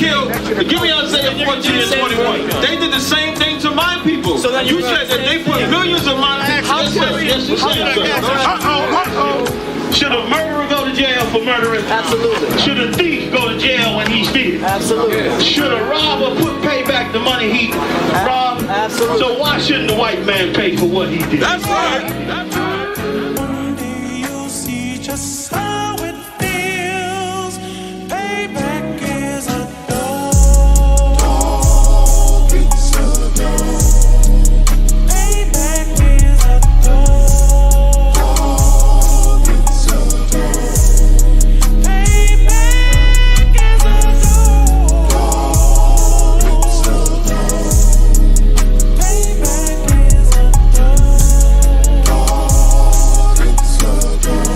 killed, give me Isaiah 14 and 21. They did the same thing to my people. So then you said that they put millions of my people. Yes, you said, sir. Should a murderer go to jail for murdering? Absolutely. Should a thief go to jail when he steals? Absolutely. Should a robber pay back the money he robbed? Absolutely. So why shouldn't the white man pay for what he did? That's right. That's right. One day you'll see just how it feels. Payback is a dog. It's a dog. Payback is a dog. It's a dog. Payback is a dog. It's a dog. Payback is a dog. It's a dog.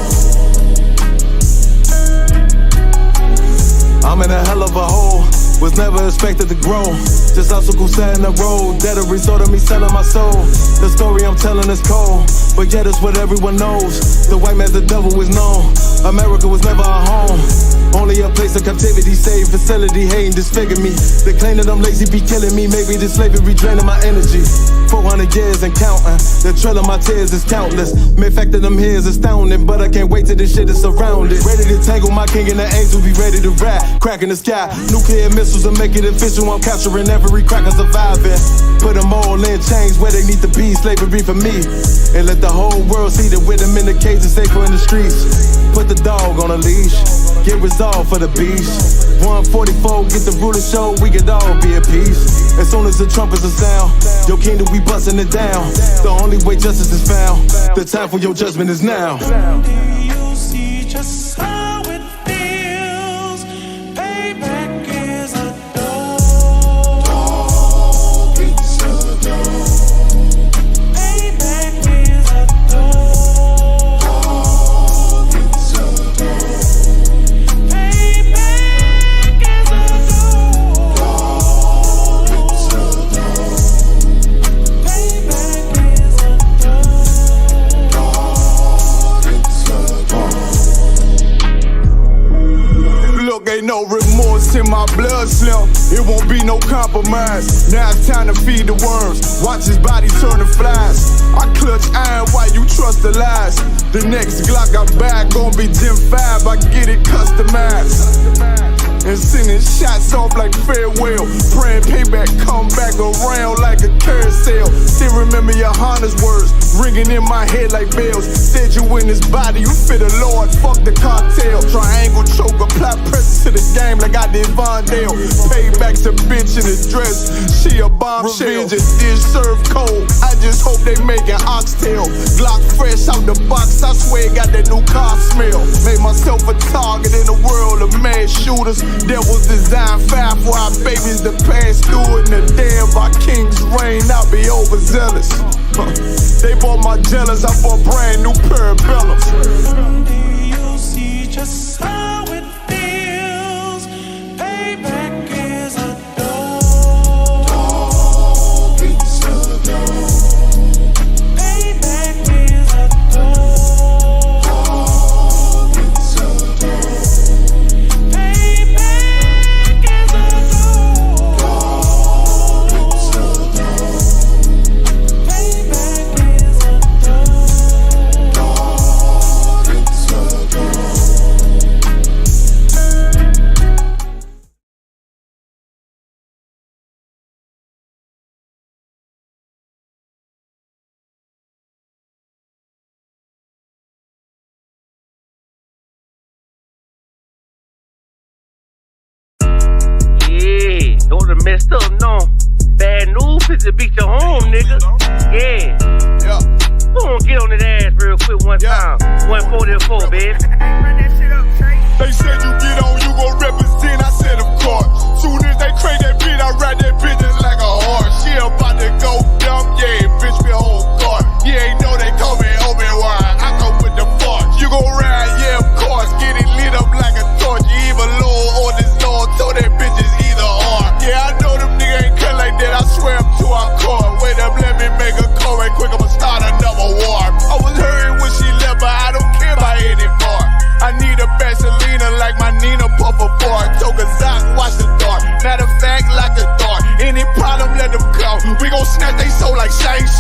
I'm in a hell of a hole, was never expected to grow. Just obstacle set in the road, that a result of me selling my soul. The story I'm telling is cold, but yet it's what everyone knows. The white man's the devil is known. America was never our home, only a place of captivity, save facility, hating disfigure me. They claim that I'm lazy, be killing me. Maybe this slavery draining my energy. 400 years and counting, the trail of my tears is countless. Main fact that I'm here is astounding, but I can't wait till this shit is surrounded. Ready to tangle my king and the angel, be ready to rap. Crack in the sky, nuclear missiles will make it official. I'm capturing every cracker surviving. Put them all in chains where they need to be, slavery for me. And let the whole world see that with them in the cage is safer in the streets. Put the dog on a leash, get resolved for the beast. 144, get the ruler show, we could all be at peace. As soon as the trumpets are sound, your kingdom we busting it down. The only way justice is found, the time for your judgment is now. One day you'll see just how it feels. Payback is a dog. It's a dog. Payback is a dog. It's a dog. Payback is a dog. It's a dog. Payback is a dog. It's a dog. Look, ain't no remorse in my blood slim. It won't be no compromise. Now it's time to feed the worms. Watch his body turn to flies. I clutch iron while you trust the lies. The next Glock I buy gon' be Gen 5. I get it customized. And sending shots off like farewell. Praying payback come back around like a carousel. Still remember your Honda's words ringing in my head like bells. Said you in this body, you fit a Lord, fuck the cartel. Triangle choke, apply pressure to the game like I did Vondale. Payback's a bitch in a dress, she a bombshell. Revenge is served cold, I just hope they making oxtail. Glock fresh out the box, I swear it got that new car smell. Made myself a target in a world of mad shooters. That was designed fire for our babies to pass through. In the day of our king's reign, I'll be overzealous. They bought my jealous, I bought brand new parabellums. One day you'll see just how it feels. Payback is a dog. It's a dog. Payback is a dog. It's a dog. Payback is a dog. It's a dog. Payback is a dog. It's a dog. Yeah, don't have messed up, no. Bad news is to beat your home, nigga. Yeah. Yeah. Go on, get on that ass real quick one time. 144, baby. They said you get on, you gon' represent. I said of course. Soon as they crank that beat, I ride that bitch just like a horse. She about to go dumb, yeah, bitch, me whole car. You ain't know they call me Obi-Wan. I come with the force. You gon' ride, yeah, of course. Get it lit up like a torch. You even Lord or this Lord, told that bitch is either or. Yeah, I know them niggas ain't cut like that. I swear I'm to our core. Wait up, let me make a call right quick. I'ma start another war. I was hurting when she left, but I don't care about any part.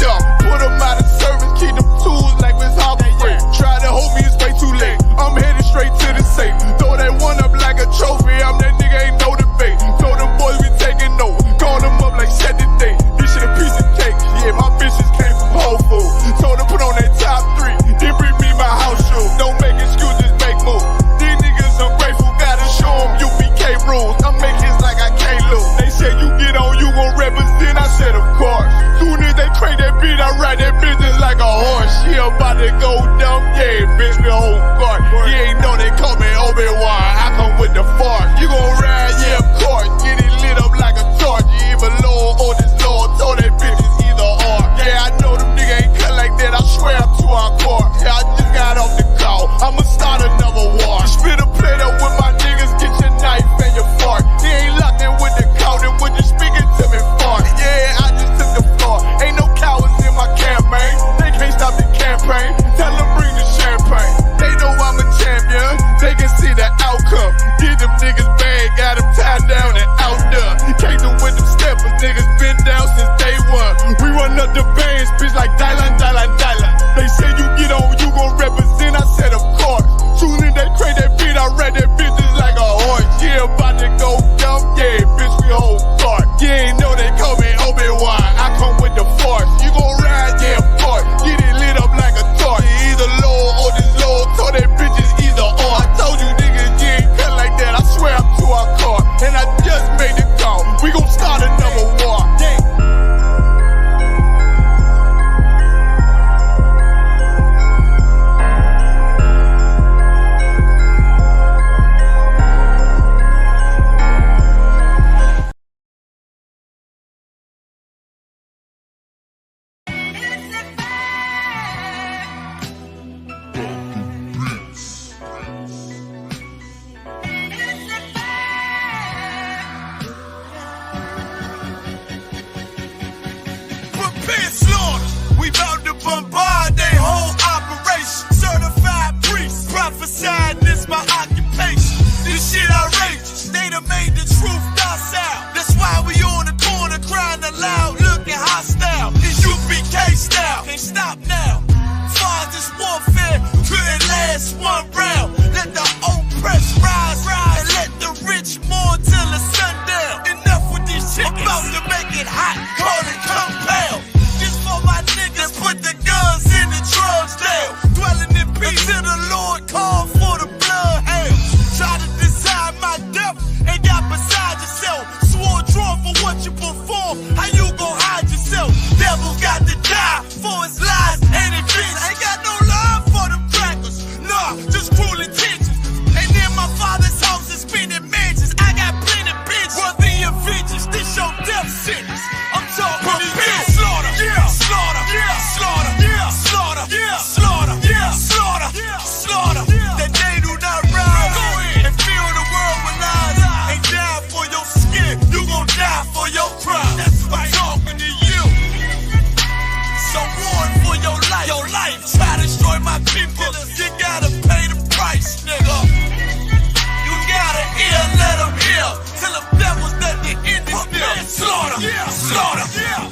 up. Put him out of service, keep them tools like it's Harbor Freight. Try to hold me, it's way too late. I'm headed straight to the safe. Throw that one up like a trophy, I'm that nigga, ain't no debate. Told them boys we taking over, call them up like set the date. This shit a piece of cake, yeah, my bitches came from Whole Foods. Told them put on that top 3, then bring me my house shoes. Don't make excuses, make moves. These niggas ungrateful, gotta show them UPK rules. I'm making like I can't lose. They say you get on, you gon' represent, I said of course. Soon as they crank that beat, I ride that business like a horse. She about to go dumb, yeah, bitch, we whole guard. You ain't know they call me Obi-Wan, I come with the force. You gon' ride, yeah, of course. Get it lit up like a torch. You either Lord or this Lord, told that bitch it's either or. Yeah, I know them niggas ain't cut like that, I swear I'm too hardcore. Yeah, I just got off the call, I'ma start another war. Spit a plate up with my niggas, get your knife and your fork. They ain't locked in with the cow, then when you speaking to me fart. Yeah, I just took the floor, ain't no cowards in my campaign. They can't stop the campaign, tell them bring the champagne. They know I'm a champion, they can see the outcome. Get them niggas bad, got them tied down and out there. Came them with them steppers, niggas been down since day one. We run up the bands, bitch like Dylan. They say you get on, you gon' represent, I said of course. Soon as they crank that beat, I ride that bitch just like a horse. Yeah, about to go dumb, yeah, bitch, we whole guard. You ain't know they call me Obi-Wan, I come with the force. You gon' ride, yeah, of course. Get it lit up like a torch. You either Lord or this Lord, told that bitch it's either or. I told you niggas, you ain't cut like that, I swear I'm too hardcore. And I just made the call, we gon' start another war. We bout to bombard they whole operation. Certified priest, prophesying this my occupation. This shit outrageous, they done made the truth docile. That's why we on the corner crying aloud, looking hostile. It's UPK style, can't stop now. Far this warfare couldn't last one round. Let the oppressed rise, and let the rich mourn till the sundown. Enough with these chickens, about to make it hot, call it compound. For my niggas, put the guns in the drugs down. Dwelling in peace till the Lord call for the blood hell. Try to decide my death and got beside yourself. Swore drawn for what you perform. How you gon' hide yourself? Devil got to die for his lies and his visions. Ain't got no love for them crackers. Nah, just cruel intentions. And in my father's house is spinning mansions. I got plenty bitches. Worthy of vengeance. This your death sentence. I'm talking to you. Slaughter. Yeah. Slaughter, yeah, slaughter, yeah, slaughter, yeah, slaughter, yeah, slaughter, yeah, slaughter. That they do not rise. Go in and fill the world with lies. Ain't die for your skin, you gon' die for your crime. That's right. I'm talking to you. So warn for your life. Your life. Try to destroy my people. You gotta pay the price, nigga. You gotta hear, let them hear. Till them devils that they end this deal. Slaughter, yeah, slaughter, yeah.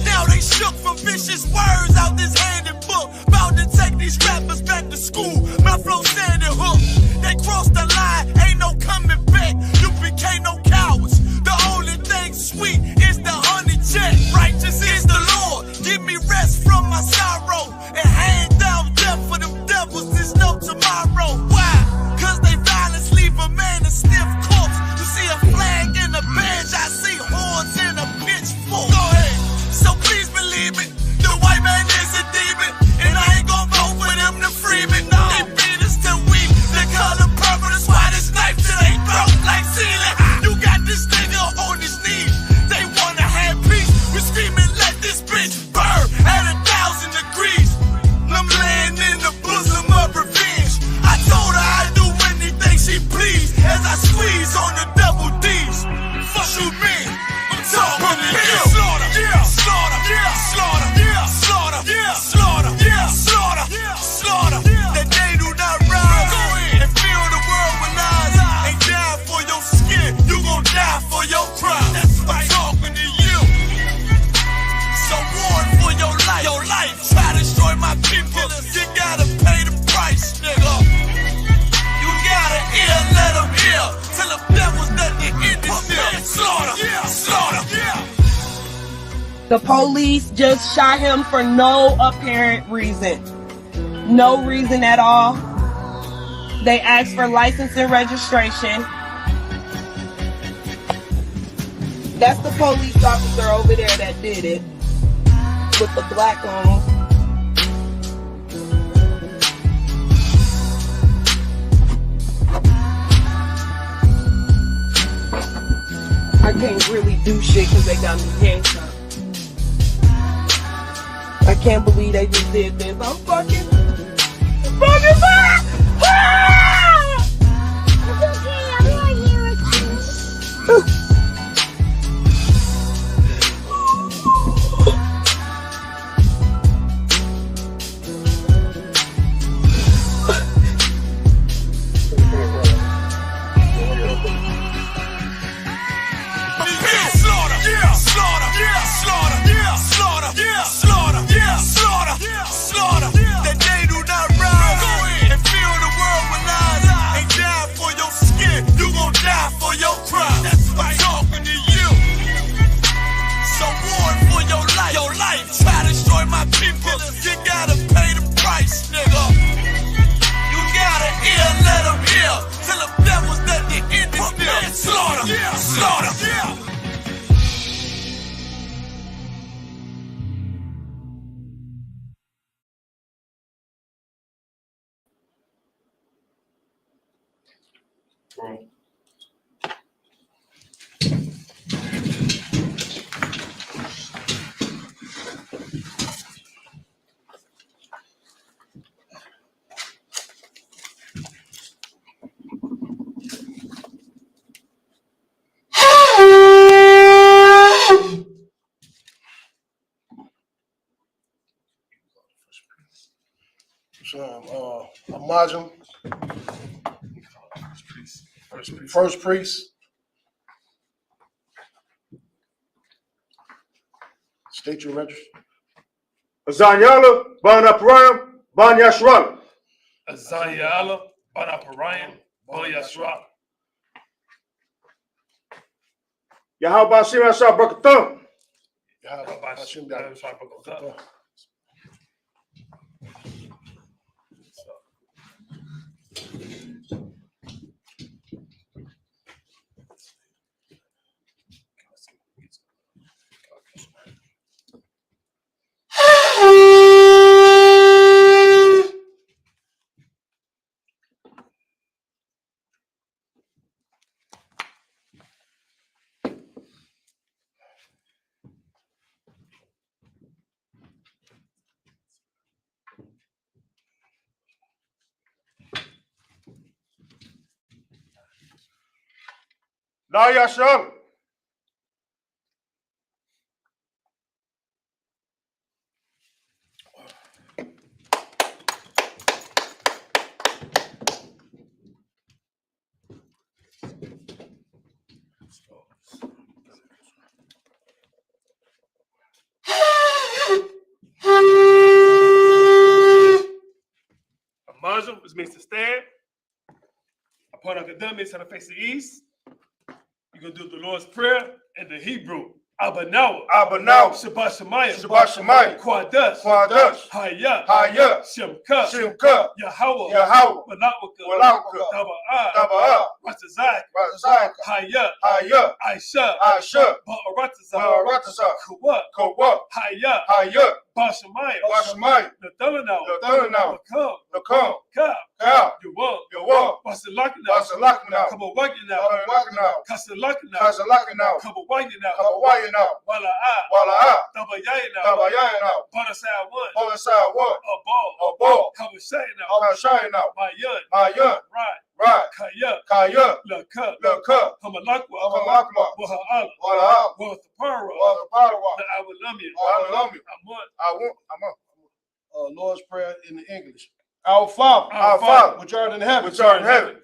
Now they shook from vicious words out this handed book. Bound to take these rappers back to school. My flow standing hook. They crossed the line, ain't no coming back. You became no cowards. The only thing sweet is the honey check. Righteous is the Lord. Give me rest from my sorrow. And hand down death for them devils. There's no tomorrow. Why? Cause they violence leave a man a stiff corpse. You see a flag in a badge, I see horns in a pitchfork. Go ahead. So please believe it, the white man is a demon. And I ain't gon' vote for them to free me. No. They beat us till we, the color purple, that's why this knife till they broke like ceiling. You got this nigga on his knees. They wanna have peace, we screaming let this bitch burn at 1,000 degrees. The police just shot him for no apparent reason. No reason at all. They asked for license and registration. That's the police officer over there that did it. With the black on. I can't really do shit because they got me handcuffed. I can't believe they just did this. I'm fucking back! Ah! It's okay, I'm not here with you. Imagine first priest. State your register. Azanyala, Banaparayam, Banyashwala. Azanyala, Banaparayam, Banyashwala. Yahweh Shema Shah Brakatan. Yahweh Shema Shah Brakatan. Naya Shah. Muslim, which means to stand. Upon a Gadam means to face the east. You're going to do the Lord's Prayer in the Hebrew. Abanaw, Shabbat Shemayim, Quadash, Hayat, Shemka, Yahweh, Malawaka, Taba'ah, Ratazak, Hayat, Aisha, Ba'aratazak, Kawat, Hayat, Bashamayim, Nathanaw, Nakam, Kab, Yawab, Basalakina, Kabawagina, Kasalakina, Kabawagina, Wala'a, Tabayayina, Bonasai one, a ball, Kabashayina, Mayun, right, Kaya, Laka, Hamalakwa, Waha'ala, Wathapara, Awalamia, Lord's Prayer in the English. Our Father, which art in heaven,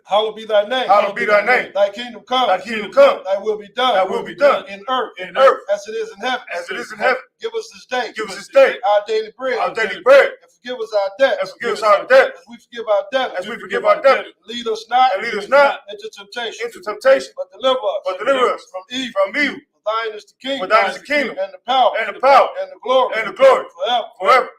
hallowed be thy name. Thy kingdom come. Thy will be done. In earth, as it is in heaven. Give us this day. Our daily bread. And forgive us our debt. As we forgive our debtors. Lead us not into temptation. But deliver us from evil. thine is the kingdom. For thine is the kingdom. And the power. And the power. And the glory. And the glory. Forever. Forever.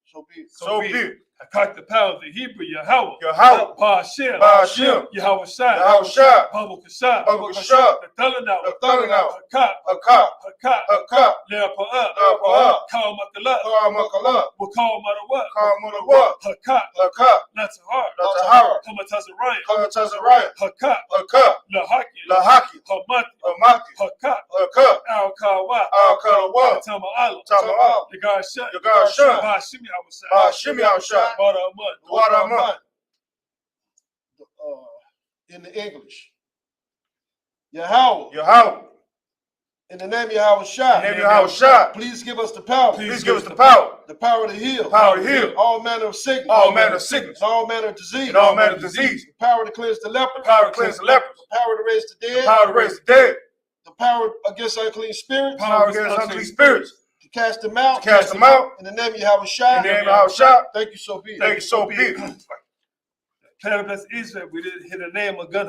So be it. So be it. I caught the power of the Hebrew, Yahweh. Yahweh. Ba'ashem. Ba'ashem. Yahweh Shai. Yahweh Shai. Babu Kashab. Babu Kashab. The Thalanau. The Thalanau. Hakak. Hakak. Hakak. Hakak. Leapa'ah. Leapa'ah. Kal Makalat. Kal Makalat. Wakal Marawat. Kal Marawat. Hakak. Hakak. Natahar. Natahar. Kamatazariah. Kamatazariah. Hakak. Hakak. Lahaki. Lahaki. Hamati. Hamati. Hakak. Hakak. Al-Kawa. Al-Kalawa. Tama'ala. Tama'ala. Yagar Shai. Yagar Shai. Ba'ashim Yahweh Shai. Ba'ashim Yahweh Shai. Ba'araman. Waraman. In the English. Yahweh. Yahweh. In the name of Yahweh Shai. In the name of Yahweh Shai. Please give us the power. Please give us the power. The power to heal. The power to heal. All manner of sickness. All manner of sickness. And all manner of disease. And all manner of disease. The power to cleanse the leper. The power to cleanse the lepers. The power to raise the dead. The power to raise the dead. The power against unclean spirits. Power against unclean spirits. To cast them out. To cast them out. In the name of Yahweh Shai. In the name of Yahweh Shai. Thank you, so be it. Thank you, so be it. Bless Israel. We didn't hit the name of gun,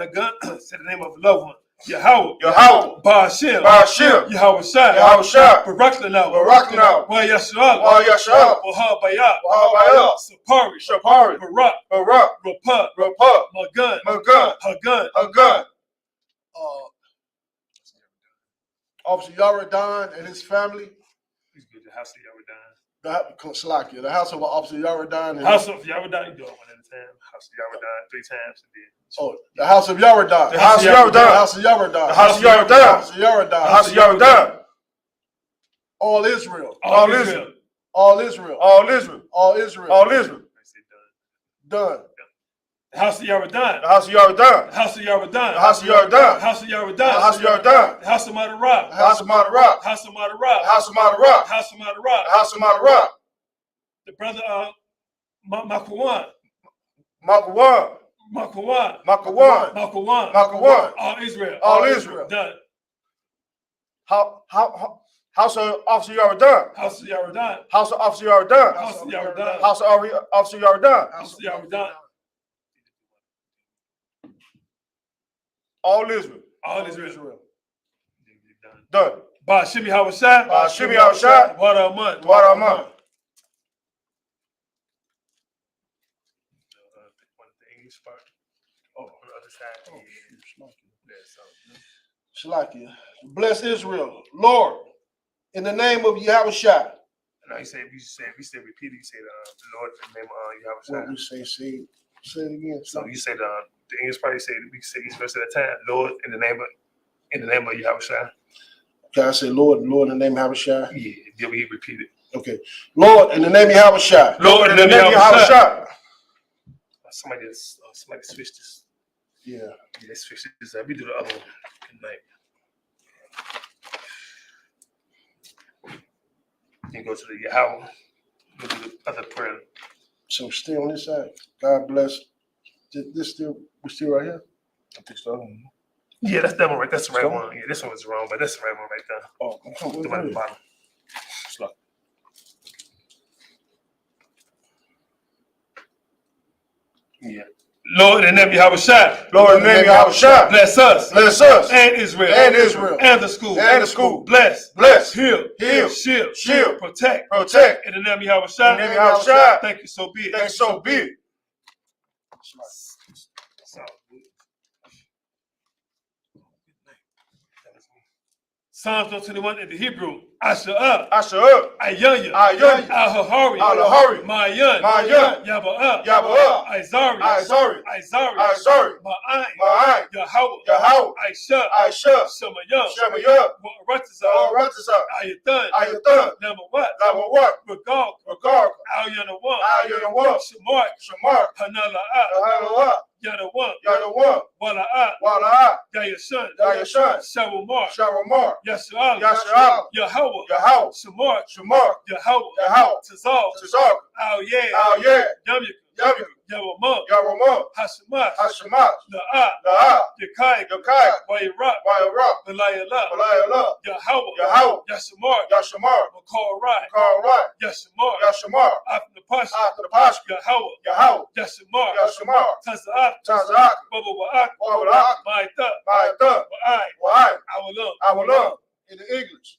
said the name of a loved one. Yahweh. Yahweh. Ba'ashem. Ba'ashem. Yahweh Shai. Yahweh Shai. Baraklanau. Baraklanau. Wa Yasha'al. Wa Yasha'al. Wahab Bayat. Wahab Bayat. Sapari. Shapari. Barak. Barak. Rapah. Rapah. Magun. Magun. Hagun. Hagun. Officer Yaradon and his family. He's good. The house of Yaradon. The house of Officer Yaradon. House of Yaradon. You do it one at a time. House of Yaradon 3 times. Oh, the house of Yaradon. The house of Yaradon. The house of Yaradon. The house of Yaradon. The house of Yaradon. The house of Yaradon. All Israel. All Israel. All Israel. All Israel. All Israel. All Israel. Done. The house of Yaradon. The house of Yaradon. The house of Yaradon. The house of Yaradon. The house of Yaradon. The house of Yaradon. The house of Madarab. The house of Madarab. The house of Madarab. The house of Madarab. The house of Madarab. The house of Madarab. The brother Makawan. Makawan. Makawan. Makawan. Makawan. Makawan. All Israel. All Israel. Done. House of Officer Yaradon. House of Yaradon. House of Officer Yaradon. House of Yaradon. House of Officer Yaradon. House of Yaradon. All Israel. All Israel. Done. Ba'ashem Yahweh Shai. Ba'ashem Yahweh Shai. Waraman. Waraman. Oh, on the other side. Shalakia. Bless Israel. Lord, in the name of Yahweh Shai. No, he said, we said, repeat it. You said, the Lord, in the name of Yahweh Shai. What we say it again. So you said, the English party said, we say each verse at a time. Lord, in the name of Yahweh Shai. Okay, I say, Lord, in the name of Yahweh Shai. Yeah, then we repeat it. Okay. Lord, in the name of Yahweh Shai. Lord, in the name of Yahweh Shai. Somebody switched this. Yeah. They switched this. We do the other one tonight. You go to the Yahweh. We do the other prayer. So stay on this side. God bless. We still right here? I think so. Yeah, that's that one right. That's the right one. Yeah, this one was wrong, but that's the right one right there. Oh, the one at the bottom. Slow. Yeah. Lord, in the name of Yahweh Shai. Lord, in the name of Yahweh Shai. Bless us. Bless us. And Israel. And Israel. And the school. And the school. Bless. Bless. Heal. Heal. Shield. Shield. Protect. Protect. In the name of Yahweh Shai. In the name of Yahweh Shai. Thank you, so be it. Thank you, so be it. Psalms 121 in the Hebrew. Isupk. Isupk. Ayanya. Ayanya. Al-Hahari. Al-Hahari. Mayan. Mayan. Yaba'ah. Yaba'ah. Izari. Izari. Izari. Izari. Ma'ai. Ma'ai. Yahweh. Yahweh. Aisha. Aisha. Shemayah. Shemayah. Ratazah. Ratazah. Ayathan. Ayathan. Namawat. Namawat. Regard. Regard. Al-Yanawan. Al-Yanawan. Shamar. Shamar. Hanala'ah. Hanala'ah. Yanawan. Yanawan. Wala'ah. Wala'ah. Yayashan. Yayashan. Shawamar. Shawamar. Yasha'al. Yasha'al. Yahweh. Yahweh. Shamar. Shamar. Yahweh. Yahweh. Tazal. Tazal. Al-Yeh. Al-Yeh. Yamika. Yamika. Yawamah. Yawamah. Hashemah. Hashemah. La'ah. La'ah. Yakai. Yakai. Wayirah. Wayirah. Belayallah. Belayallah. Yahweh. Yahweh. Yashamar. Yashamar. Makarai. Karai. Yashamar. Yashamar. After the Pasha. After the Pasha. Yahweh. Yahweh. Yashamar. Yashamar. Taza'ak. Taza'ak. Baba Wa'ak. Wa'ak. Ma'ita. Ma'ita. Wa'ai. Wa'ai. Awalam. Awalam. In the English.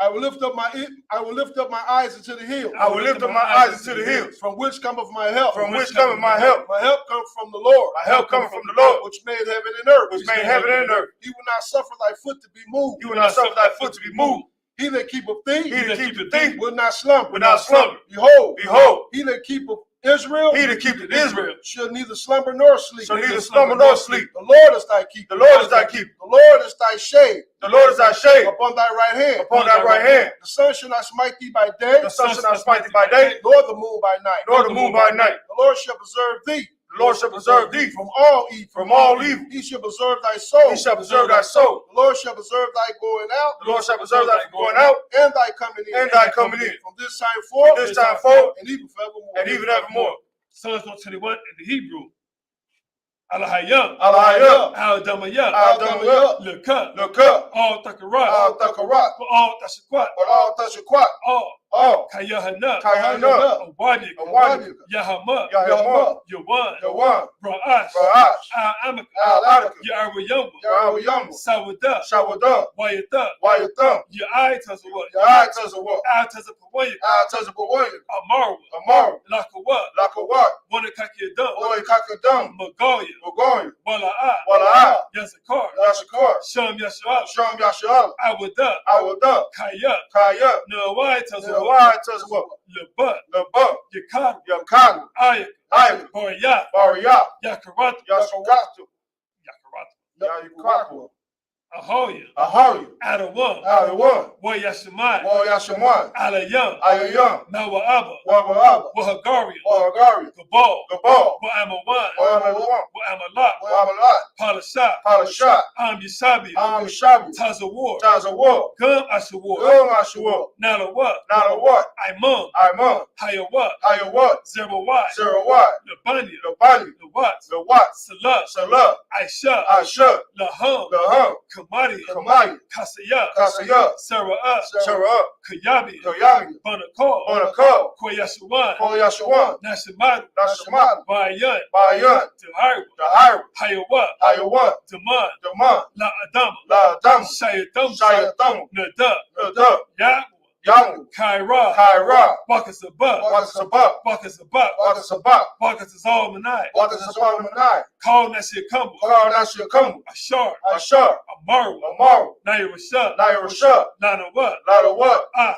I will lift up my eyes into the hills. I will lift up my eyes into the hills. From which cometh my help? From which cometh my help? My help comes from the Lord. My help cometh from the Lord, which made heaven and earth. which made heaven and earth. He will not suffer thy foot to be moved. You will not suffer thy foot to be moved. He that keepeth thee, He that keepeth thee will not slumber. will not slumber. Behold, He that keepeth Israel, he that keepeth Israel shall neither slumber nor sleep. shall neither slumber nor sleep. The Lord is thy keeper. The Lord is thy keeper. The Lord is thy shade. The Lord is thy shade Upon thy right hand. upon thy right hand. The sun shall not smite thee by day. The sun shall not smite thee by day, Nor the moon by night. nor the moon by night. The Lord shall preserve thee. The Lord shall preserve thee From all evil. from all evil. He shall preserve thy soul. He shall preserve thy soul. The Lord shall preserve thy going out. The Lord shall preserve thy going out And thy coming in. and thy coming in. From this time forth. From this time forth And even forevermore. and even evermore. Psalms 121 in the Hebrew. Alahayam. Alahayam. Al-Damayam. Al-Damayam. Lekat. Look up. All Takarat. Al Takarat. All Tashakwat. Al Tashakwat. All Kayahana. Kayahana. Awadik. Awadik. Yahama. Yahama. Yawan. Yawan. Ra'ash. Ra'ash. Al-Amak. Al-Adaka. Ya'arwayamba. Yahweh. Sawada. Shawada. Wayata. Wayatham. Ya'ai Tazawat. Yahai Tazawat. Al Tazapawaya. Al Tazapawaya. Amaru. Amaru. Lakawat. Lakawat. Wanakakiyadam. Oy Kakadam. Magaya. Magoya. Wala'a. Wala'a. Yazakar. Yashakar. Sham Yasha'al. Sham Yashal. Awada. Awada. Kaya. Kaya. Nawai Tazawat. Nawai Tazawat. Lebat. Labat. Yakar. Yakad. Ayak. Ayak. Bariyat. Bariyat. Yakarat. Yasharatu. Yakarat. Yayukakwa. Ahoya. Ahari. Adawan. Adawan. Wayashamai. Wayashaman. Alayam. Ayayam. Nawa'aba. Wababa. Wahagarian. Wahagari. Gabal. Gabal. Wa'amawan. Wamawan. Wa'amalak. Wamalat. Palashat. Palashat. Yishabi. Amishabi. Tazawar. Tazawar. Gum Ashawar. Gum Ashawar. Nalawat. Nalawat. Imam. Imam. Hayawat. Hayawat. Zerawat. Zerawat. Labanya. Labani. Lawat. Lawat. Salat. Salat. Aisha. Asha. Laham. Laham. Kamari. Kamai. Kasaya. Kasaya. Sara'ah. Sarah. Kayabi. Koyami. Banakal. Bonakal. Koyashawan. Koyashawan. Nashamadu. Nashaman. Bayan. Bayan. Tahir. Tahir. Hayawat. Hayawat. Daman. Daman. La Adama. La Adam. Shayadam. Shayadam. Nada. Nada. Yahweh. Yamu. Kaira. Kaira. Bakasabat. Wakasabat. Bakasabat. Wakasabat. Bakasazalmanai. Wakasabat. Call Nashiakambu. Call Nashiakambu. Ashar. Ashar. Amaru. Amaru. Nairashah. Nairashah. Lanawat. Lalawat. Ah.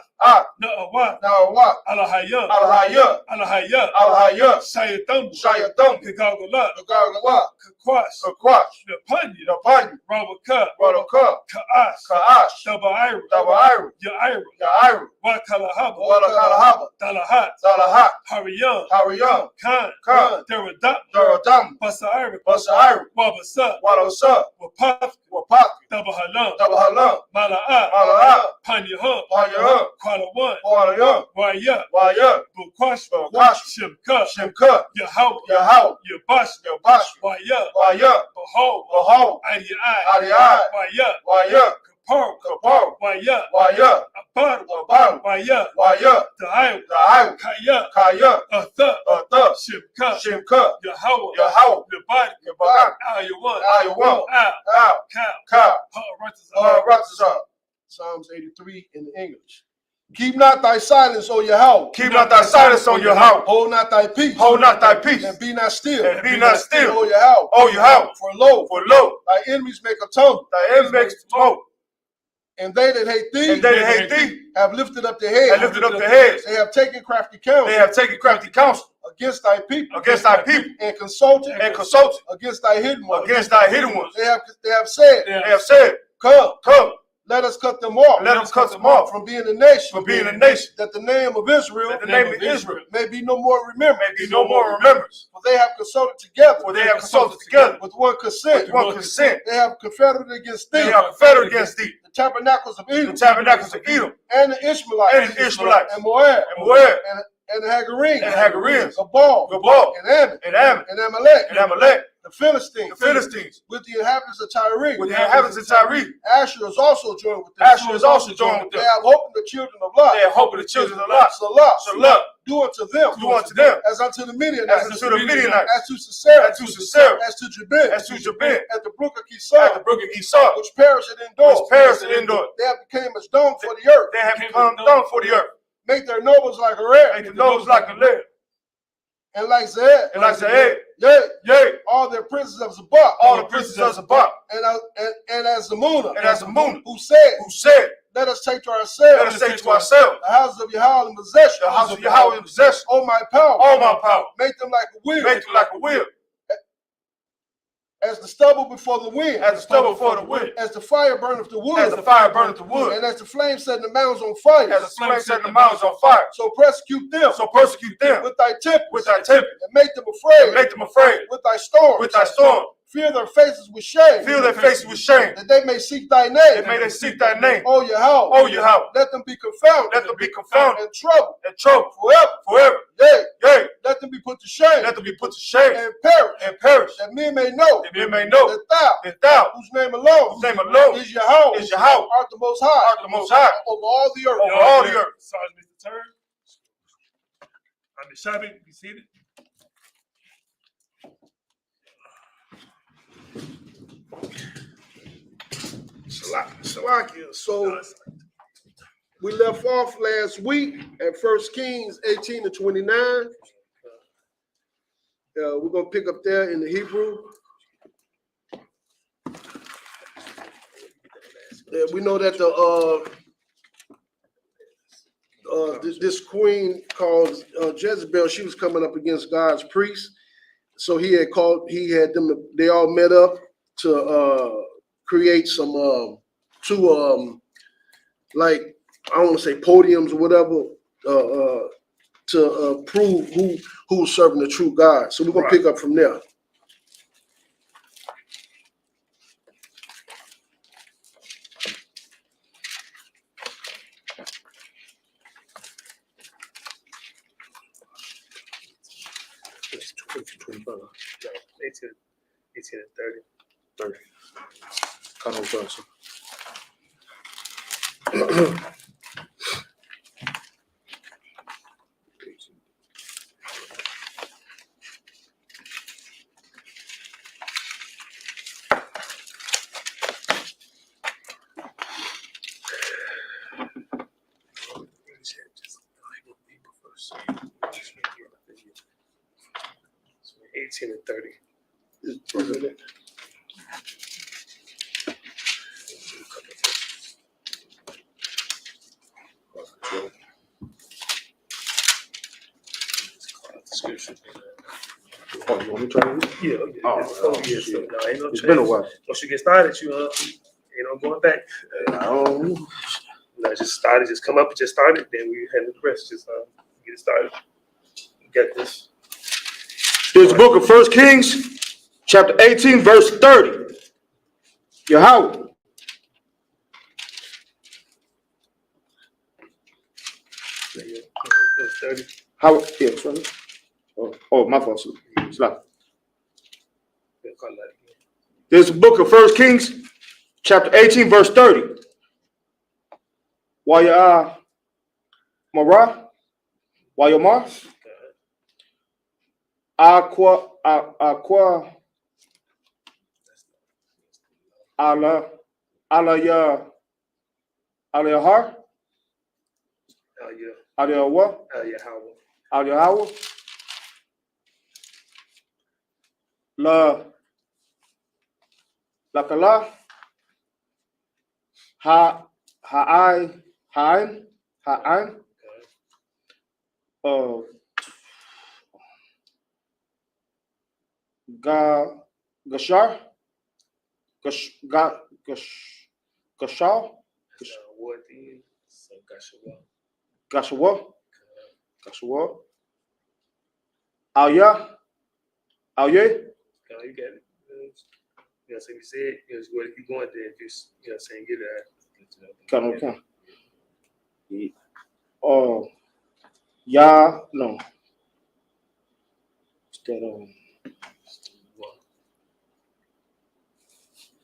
Na'awat. Nawat. Alahayam. Alahayat. Alahayat. Alahayat. Shayatambu. Shayatam. Kagagalat. Kagagalat. Kakwash. Kakwash. Napanya. Napanya. Rabaka. Rabaka. Ka'ash. Ka'ash. Dabairu. Dabairu. Ya'ira. Ya'ira. Wakalahaba. Walakalahaba. Dalahat. Dalahat. Hariyam. Hariyam. Khan. Khan. Deradam. Daradam. Basairu. Basairu. Wabasa. Walasa. Wapaf. Wapak. Dabahalam. Dabahalam. Mala'a. Mala'a. Panyahum. Panyahum. Kwalawan. Kwalayam. Waya. Waya. Bukwash. Bukwash. Shimka. Shimka. Yahweh. Yahweh. Yabash. Yabash. Waya. Waya. Behold. Behold. Adiyai. Adiyai. Waya. Waya. Kapar. Kapar. Waya. Waya. Apar. Apar. Waya. Waya. Dahayu. Dahayu. Kaya. Kaya. Atha. Atha. Shimka. Shimka. Yahweh. Yahweh. Nabad. Nabad. Ayawan. Ayawan. Al. Al. Cow. Cow. Ha'aratazah. Psalms 83 in the English. Keep not thy silence, O Yahweh. Keep not thy silence, O Yahweh. Hold not thy peace. Hold not thy peace. And be not still. And be not still. O Yahweh. O Yahweh. For lo, thy enemies make a tumble. Thy enemies make smoke. And they that hate thee, And they that hate thee have lifted up their heads. have lifted up their heads. They have taken crafty counsel. They have taken crafty counsel against thy people. against thy people. And consulted. Against thy hidden ones. Against thy hidden ones. They have said. They have said, Come. Come. Let us cut them off. Let us cut them off from being a nation. from being a nation. That the name of Israel. That the name of Israel may be no more remembered. may be no more remembrance. For they have consulted together. For they have consulted together with one consent. with one consent. They have confederated against thee. They are confederate against thee. The tabernacles of Edom. The tabernacles of Edom. And the Ishmaelites. And the Ishmaelites. And Moab. And Moab. And the Hagarenes. And Hagarenes. Gabal. Gabal. And Ammon. And Ammon. And Amalek. And Amalek. The Philistines. The Philistines. With the inhabitants of Tyre. With the inhabitants of Tyre. Asher is also joined with them. Asher is also joined with them. They have hope in the children of Lot. They have hope in the children of Lot. Salah. Do unto them. Do unto them. As unto the Midianites. As unto the Midianites. As to Sisera. As to Sisera. As to Jabin. As to Jabin. At the brook of Kisar. At the brook of Isupk. Which perished indoors. Which perished indoors. They have become as dung for the earth. They have become dung for the earth. Make their nobles like a red. Make the nobles like a lead. And like Zed. And like Zed. Yea. All their princes of Sabbath. All the princes of Sabbath. And as the moon. And as the moon. Who said. Let us take to ourselves. Let us take to ourselves. The houses of Yahweh in possession. The house of Yahweh in possession. Oh my power. All my power. Make them like a wheel. Make them like a wheel. As the stubble before the wind. As the stubble before the wind. As the fire burneth the wood. As the fire burneth the wood. And as the flame setting the mountains on fire. As the flame setting the mountains on fire. So persecute them. With thy tempest. And make them afraid. With thy storm. Fill their faces with shame. That they may seek thy name. Oh Yahweh. Let them be confounded. And troubled. Forever. Yea. Let them be put to shame. And perish. That men may know. That thou, whose name alone is Yahweh. Art the most high. Over all the earth. Sergeant Mr. Turn. I'm the Sabbath. Be seated. Salakia. So we left off last week at 1 Kings 18-29. We're going to pick up there in the Hebrew. We know that this queen called Jezebel, she was coming up against God's priests. So they all met up to create some like, I don't want to say podiums or whatever, to prove who's serving the true God. So we're gonna pick up from there. It's 25. 18 and 30. Cut on Johnson. And 30. Oh, you want me to try to Yeah. Ain't no it's been a while. Once you get started, you ain't no going back. I don't know. No, just started, just come up and just started, then we handle the rest. Just get it started. Get this. This book of 1 Kings, chapter 18, verse 30. Yahweh. Yeah, 30. How? Yeah, sorry. Oh, my fault. Stop. This book of 1 Kings, chapter 18, verse 30. Wayamar. Aqua Alayahar Alayahawa Lakala Ha'ain Gashar Gashawa Alya You get it. So you said, where if you going there, just, saying, get it. Okay. Oh, yeah, no. Instead of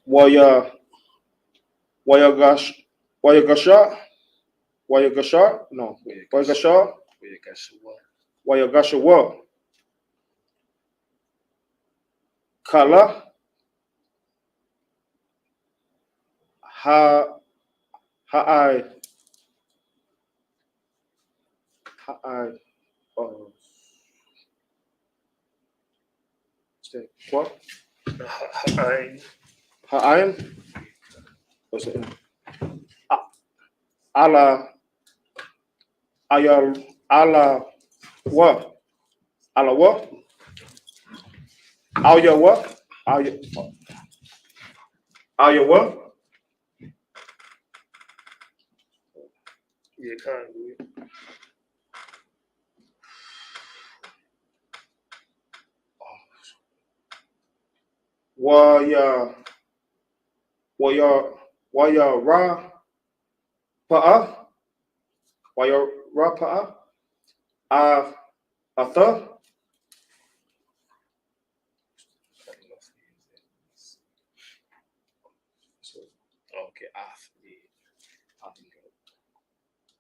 Waya Wayagashar? No. Wayagashar? Wayagashawa. Kala. Ha'ai. What? Ha'ayin? What's it? Ala what? Ala what? Aya what? Aya what? Yeah, kind of weird. Waya ra pa'a? Waya ra pa'a? Atha? Okay,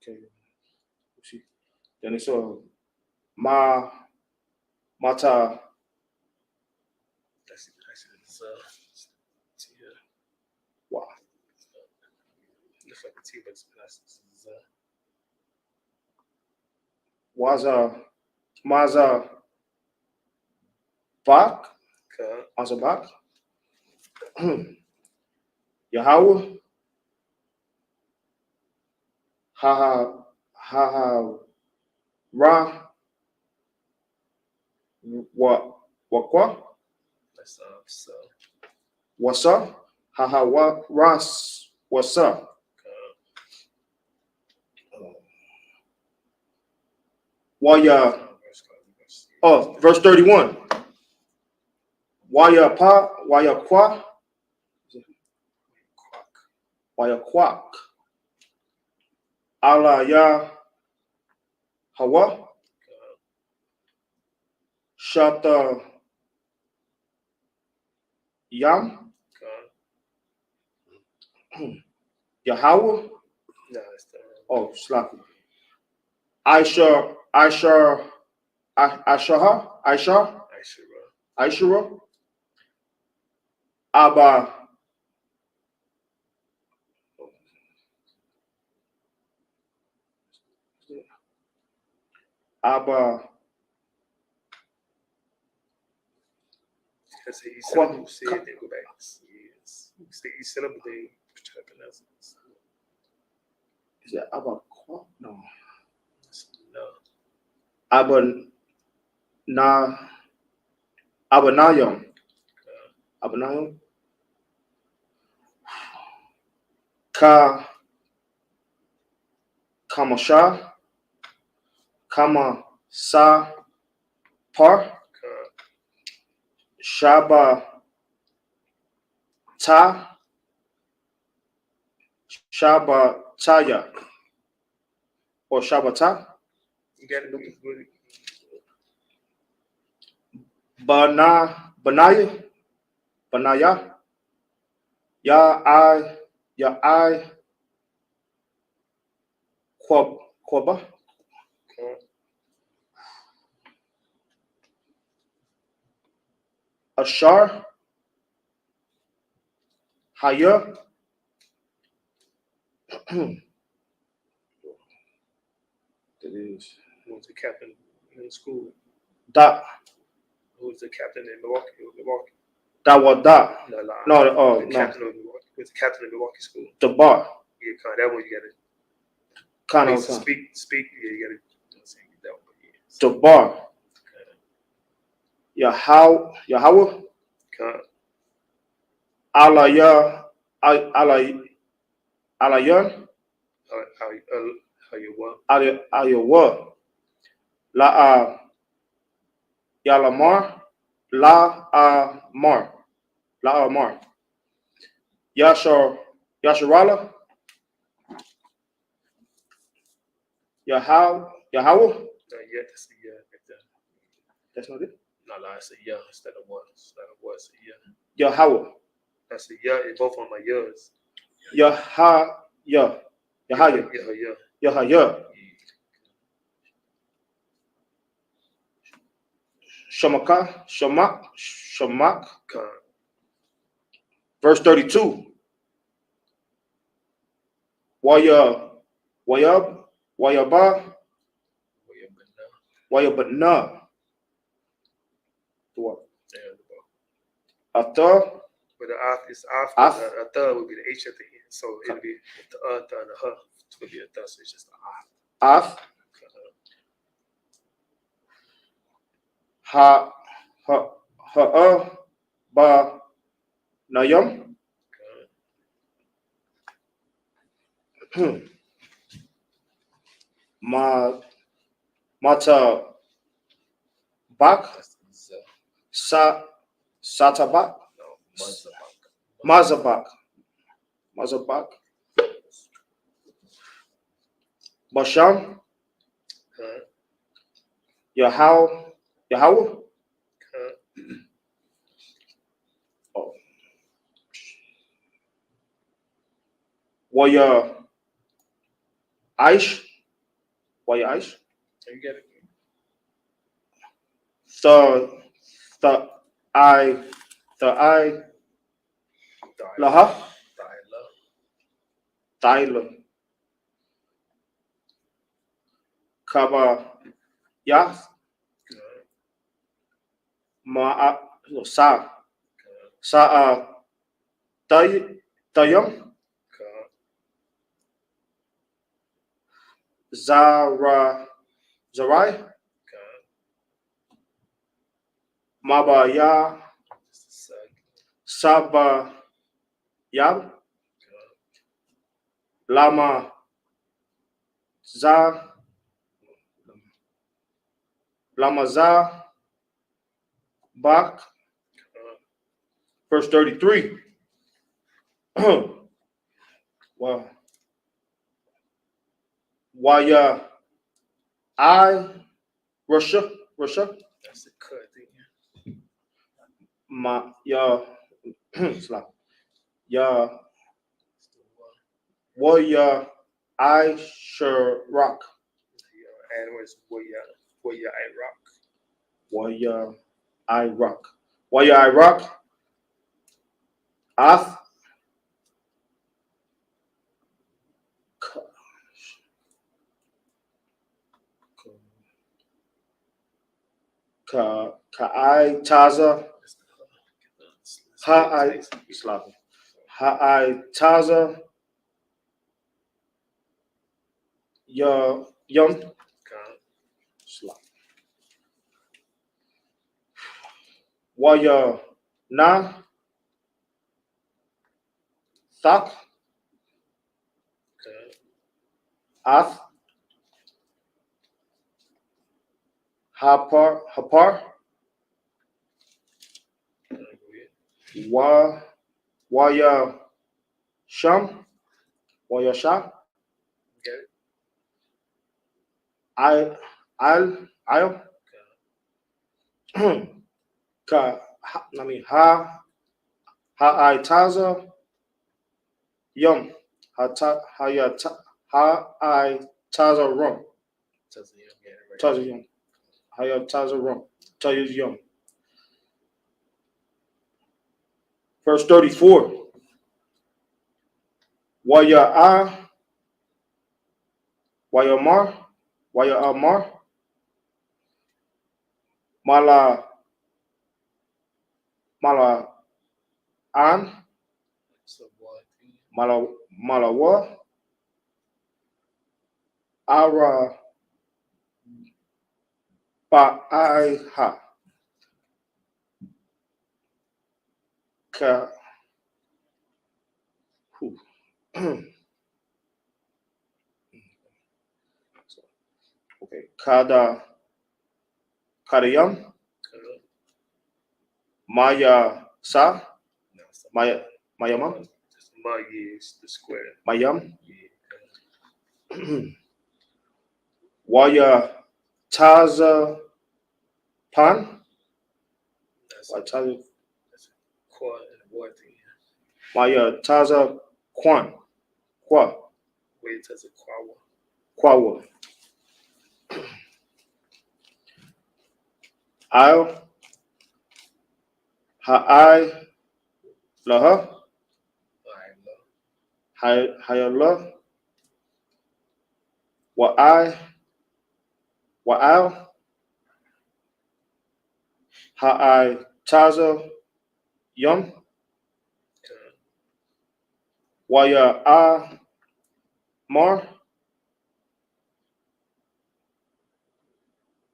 Okay. See. Then it's mata. That's Wow. looks like a T, but it's Maza Bak? cut. Maza Bak? Yahweh? Ha Ra? What? That's so. What's up? Wa Ras? What's up? Waya. Oh, verse 31. Waya pa? Waya kwa? Waya kwak. Ala ya Hawa? Shata Yam? Yahweh? No, it's the Oh, sloppy. Aisha. Abba. Because he said they go back. Yes. You set up a day. Is that Abba? No. No. Abanayam. Kamasha. Kama Sa Par. Shaba Ta. Shaba Taya. Or Shabata. You got to do it. Banaya. Ya I Kwaba. Ashar. Haya. That is. Who was the captain in school? Da. Who was the captain in Milwaukee? That was that. No. Captain of Milwaukee. Who was the captain of Milwaukee school? The bar. Yeah, that one you gotta Kind of speak. Yeah, you gotta say that one. Yeah. The bar. Yahweh. Alayan. Ayawa. Yalamar. Amar. Yasharala. Yahweh. Yeah, that's a yeah right there. That's not it. No, it's a yeah instead of what. It's not a what. It's a yeah. Yahweh. That's a yeah. Both of them are yours. Yahaya. Shamak. Verse 32. Wayabana. Atha. But the is after a third would be the H at the end. So it would be the and the huh would be a third. So it's just the Ath. Ha ba nayam. Mata bak. Satabak. Mazabak. Basham. Yahweh. Oh. Waya Aish. You get it. The I Laha. Tyler. Kaba Yath. Tayam. Zarai. Mabaya. Saba Yab. Lama Za. Lamaza Bak. Verse 33. Wow. Waya I Russia. That's the cut thing. Waya I sure rock. And where's Waya I rock? Waya I rock. Ath. Ka'ai Taza. Ha'ai Taza. Yum. Waya Na. Thak. Ath. Hapar. Waya Sham. Get it? I'll I Taza Yum. I Taza Rum. Taza Yum. Taza Rum. Taza Yum. Verse 34. Waya Amar. Mala An. Malawa. Ara Ba'aiha. Okay. Kadayam. Maya Sa. Mayama. Maya is the square. Mayam. Waya Taza Pan. That's a quad and a war thing. Maya Taza Kwa. Wait, that's a Kwawa. Kwawa. I'll Ha'ai Laha Hayallah Wa'al Ha'ai Taza Yum Waya Mar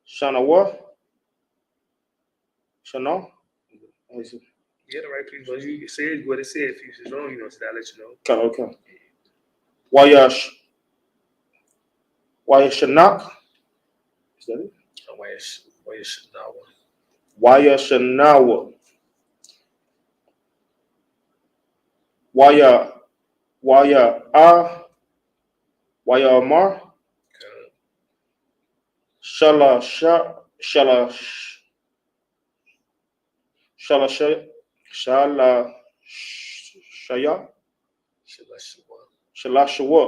Shanawa Shana. Yeah, the right people. You said what it said. If you wrong, you know, so I'll let you know. Okay. Waya Shanak. Is that it? Waya Shanawa. Waya Shanawa. Waya Amar. Shaya Shalashawa.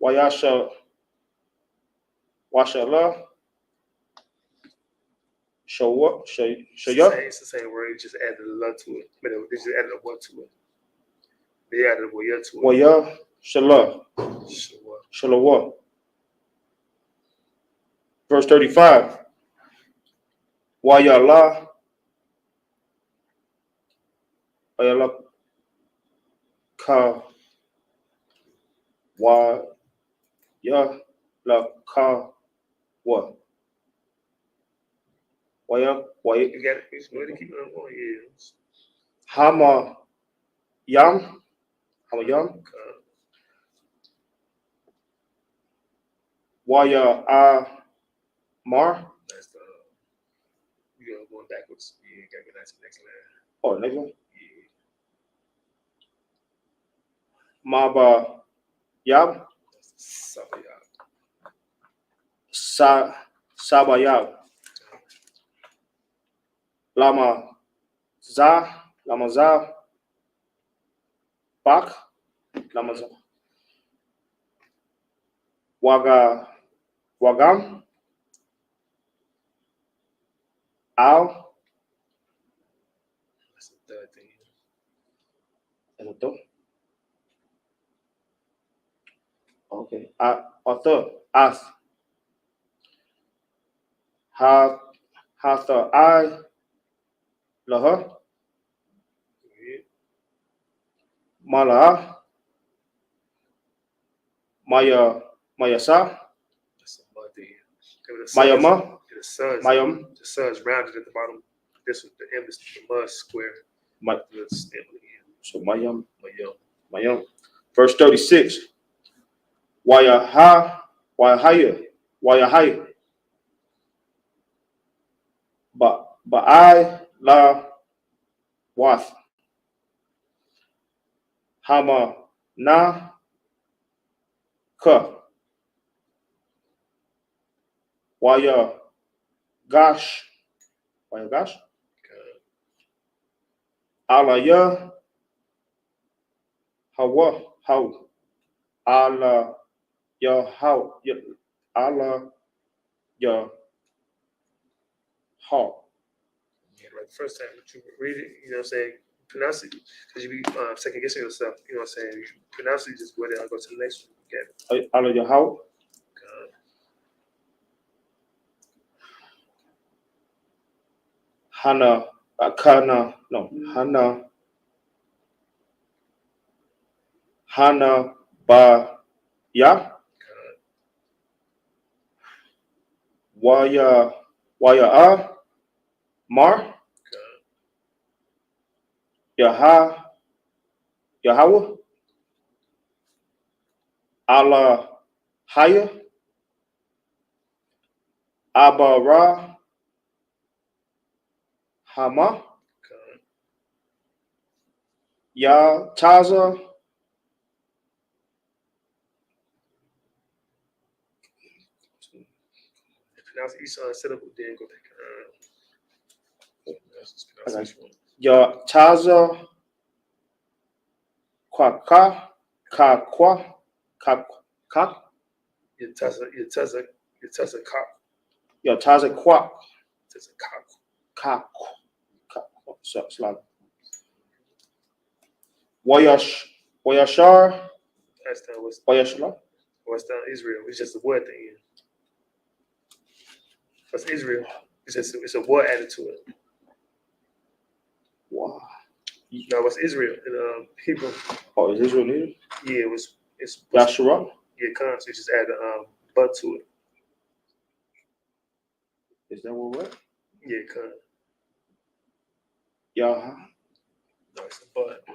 Wayasha Washala Shawa Shaya. It's the same word. You just added a lot to it. But they just added a what to it. They added a waya to it. Waya Shala Shalawa. Verse 35. Wayala Ka Waya La Ka Wa Waya You got to keep on going. Yeah. Hama Yam Waya Mar. That's the you know going backwards. You gotta get that to the next line. Oh, next one. Yeah. Maba Yab Sabayab Lama Za Bak Lama Za Wagam Al. That's the third thing. Okay. Author As Hatha I Laha Mala Mayasa That's a mother. Mayama The sun's rounded at the bottom. This was the M is the mud square. So Mayam. Verse 36. Wayahaya. Ba'ai la wath. Hama na ka. Waya gash. Alaya hawa how. Ala ya how. Ala ya how. Yeah, right. The first time that you read it, you know what I'm saying, pronounce it, because you be second guessing yourself, you know what I'm saying, you pronounce it, just go there, I'll go to the next one. Okay. Ala ya how. Hana ba ya waya mar Yahweh ala haya abara hama ya taza Pronounce each syllable, then go back. Your Taza Kwaka Kakwa Kak Kak. Your Taza Kak. Your Taza Kwak Taza Kak. Kak Kak. So it's like Wayashar. That's down Wayashar. West down Israel. It's just a word thing. That's Israel. It's a war added to it. Wow. No, it's Israel in Hebrew. Oh, is Israel needed? Yeah, it's Yashua. Yeah, so you just add a but to it. Is that what we're? Yeah, con. Yeah. No, it's a but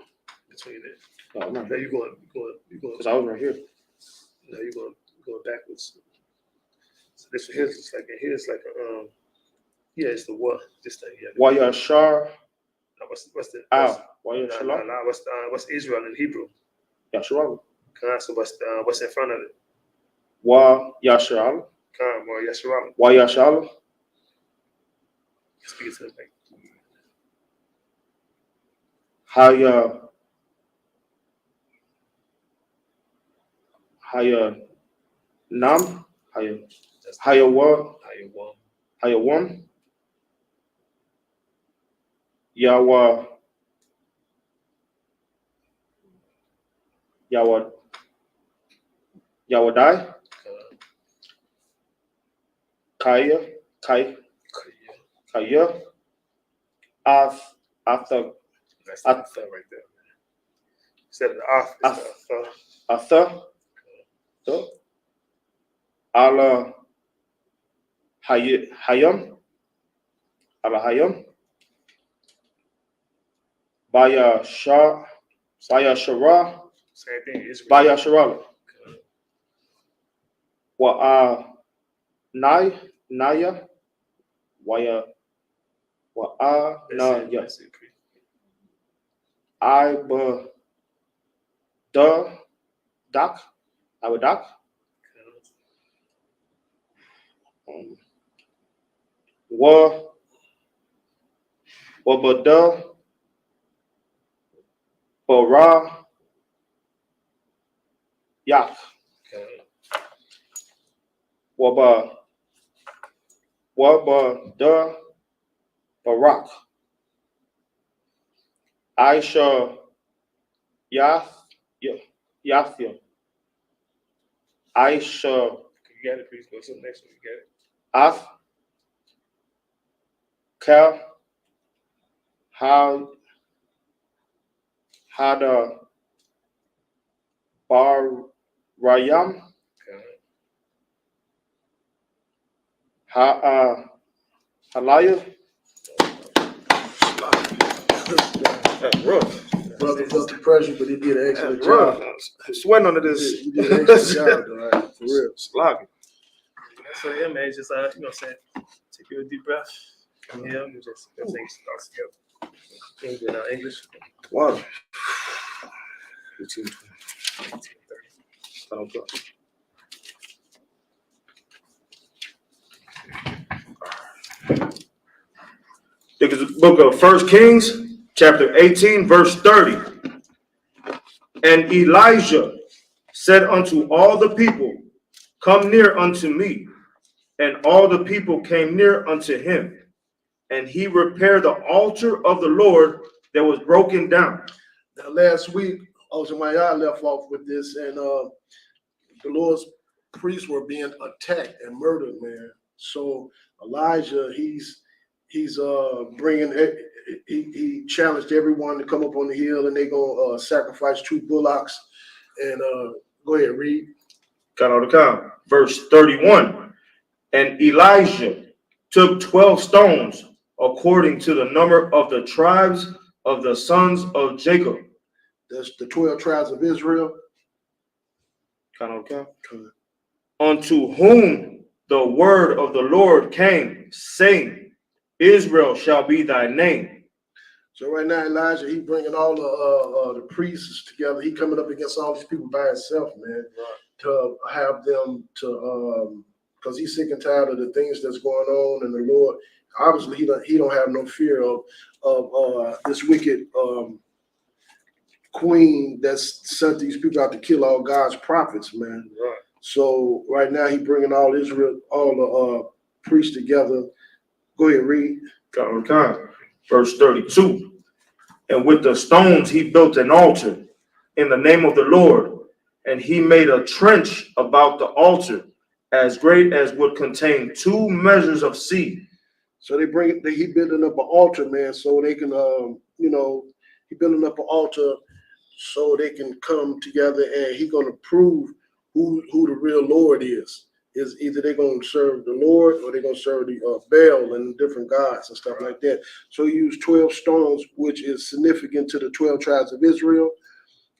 between it. Oh, now you're going. Because I was right here. No, you're going backwards. So this here's just like here's like a yeah, it's the what this thing. Yeah. Wayashar. No, what's the Wayashar. What's Israel in Hebrew? Yashua. So what's in front of it? Wayashar. Or Yeshua. Wayashar. Speak to the mic. Haya Nam. Hayawam. Yawadai. Kaya. Arthur. That's the right there. Instead of the Arthur. Allah Hayam. Allah Hayam. Baya Shara. Same thing. Baya Shara. Naya. Waya. Naya. Abadak. Wabada. Bara. Yak. Wabada. Barak. Aisha. Yathia. Aisha. You got it, please go to the next one. You got it. Af. Kel. Hada. Bar Rayam. Halaya. That's rough. Brother felt the pressure, but he did an excellent job. Sweating under this. He did an excellent job, though, right? For real. Sloppy. So yeah, man, just you know, saying, take a deep breath. Yeah, you just everything starts together. English. Water. 15, 20. The book of 1 Kings, chapter 18, verse 30. And Elijah said unto all the people, come near unto me. And all the people came near unto him. And he repaired the altar of the Lord that was broken down. Now, last week, Oshemaya left off with this, and the Lord's priests were being attacked and murdered, man. So Elijah, he's bringing. He challenged everyone to come up on the hill, and they're gonna sacrifice 2 bullocks. And go ahead, read. Got all the count. Verse 31. And Elijah took 12 stones according to the number of the tribes of the sons of Jacob. That's the 12 tribes of Israel. Got all the count. Unto whom the word of the Lord came, saying, Israel shall be thy name. So right now, Elijah, he bringing all the priests together. He coming up against all these people by himself, man, to have them to because he's sick and tired of the things that's going on, and the Lord obviously he don't have no fear of this wicked queen that's sent these people out to kill all God's prophets, man. Right. So right now he bringing all Israel, all the priests together. Go ahead, read. Verse 32. And with the stones he built an altar in the name of the Lord, and he made a trench about the altar as great as would contain 2 measures of seed. So he building up an altar, man, so they can he building up an altar so they can come together, and he gonna prove who the real Lord is. Is either they're gonna serve the Lord or they're gonna serve the Baal and different gods and stuff like that. So he used 12 stones, which is significant to the 12 tribes of Israel,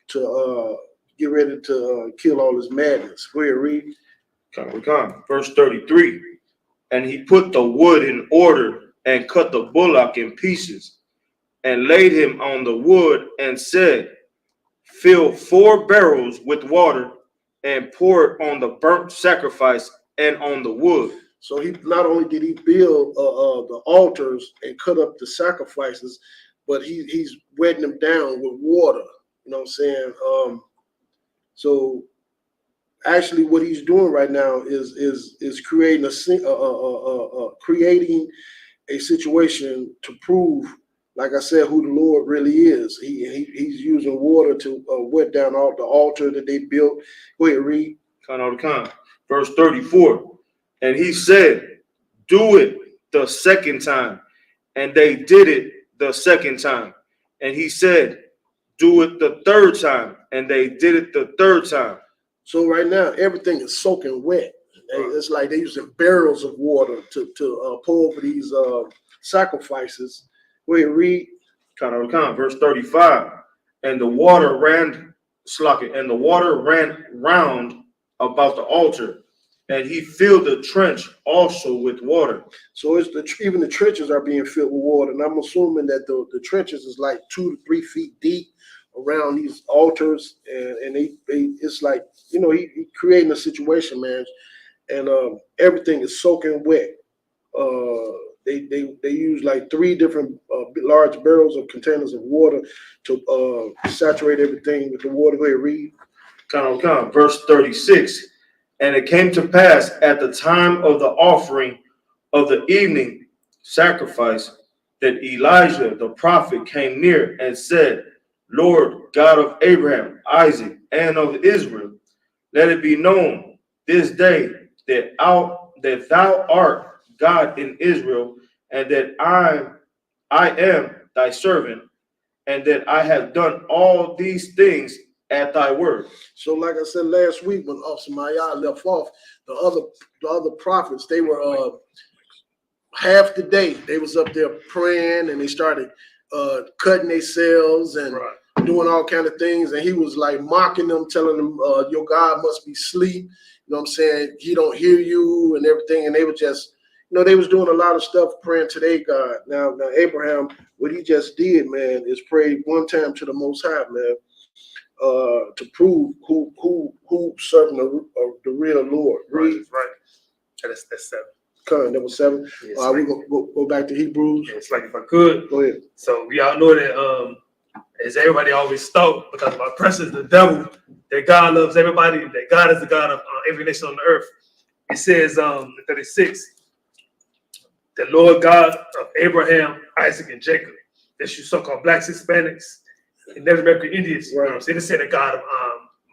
to get ready to kill all this madness. Go ahead, read. Verse 33. And he put the wood in order and cut the bullock in pieces and laid him on the wood and said, fill 4 barrels with water and pour it on the burnt sacrifice and on the wood. So he not only did he build the altars and cut up the sacrifices, but he's wetting them down with water. You know what I'm saying? So actually, what he's doing right now is creating creating a situation to prove, like I said, who the Lord really is. He's using water to wet down all the altar that they built. Go ahead, read. Verse 34. And he said, do it the second time. And they did it the second time. And he said, do it the third time. And they did it the third time. So right now, everything is soaking wet. It's like they're using barrels of water to pour over these sacrifices. Go ahead, read. Verse 35. And the water ran round about the altar, and he filled the trench also with water. So it's even the trenches are being filled with water, and I'm assuming that the trenches is like 2 to 3 feet deep around these altars, and they it's like, you know, he creating a situation, man, and everything is soaking wet. They use like 3 different large barrels of containers of water to saturate everything with the water. Go ahead, read. Verse 36. And it came to pass at the time of the offering of the evening sacrifice that Elijah the prophet came near and said, Lord God of Abraham, Isaac, and of Israel, let it be known this day that thou art God in Israel, and that I am thy servant, and that I have done all these things at thy word. So like I said last week when Samaya left off, the other prophets, they were half the day they was up there praying, and they started cutting themselves and doing all kind of things, and he was like mocking them, telling them your God must be asleep. You know what I'm saying? He don't hear you and everything, and they were just, you know, they was doing a lot of stuff praying to their God. Now Abraham, what he just did, man, is pray one time to the Most High, man, to prove who serving the real Lord. Read. Right. That's 7. That was 7. Yeah, We're gonna go back to Hebrews. Yeah, it's like, if I could. Go ahead. So we all know that as everybody always thought, because my oppressor is the devil, that God loves everybody, that God is the God of every nation on the earth. It says in 36, the Lord God of Abraham, Isaac, and Jacob. That's you so-called blacks, Hispanics, and Native American Indians. You know what I'm saying? They say the God of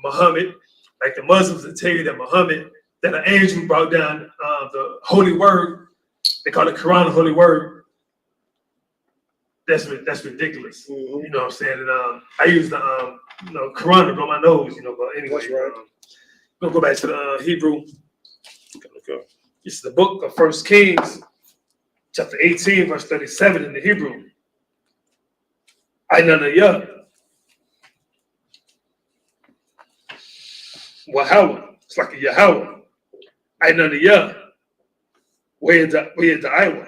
Muhammad. Like the Muslims that tell you that Muhammad, that an angel brought down the holy word. They call it Quran the holy word. That's ridiculous. Mm-hmm. You know what I'm saying? And I use the Quran to blow my nose. But anyway, that's right. We'll go back to the Hebrew. It's the book of 1 Kings, chapter 18, verse 37 in the Hebrew. Ainanaya. Wahawa. It's like a Yahweh. Ainanaya. Where the Iowa.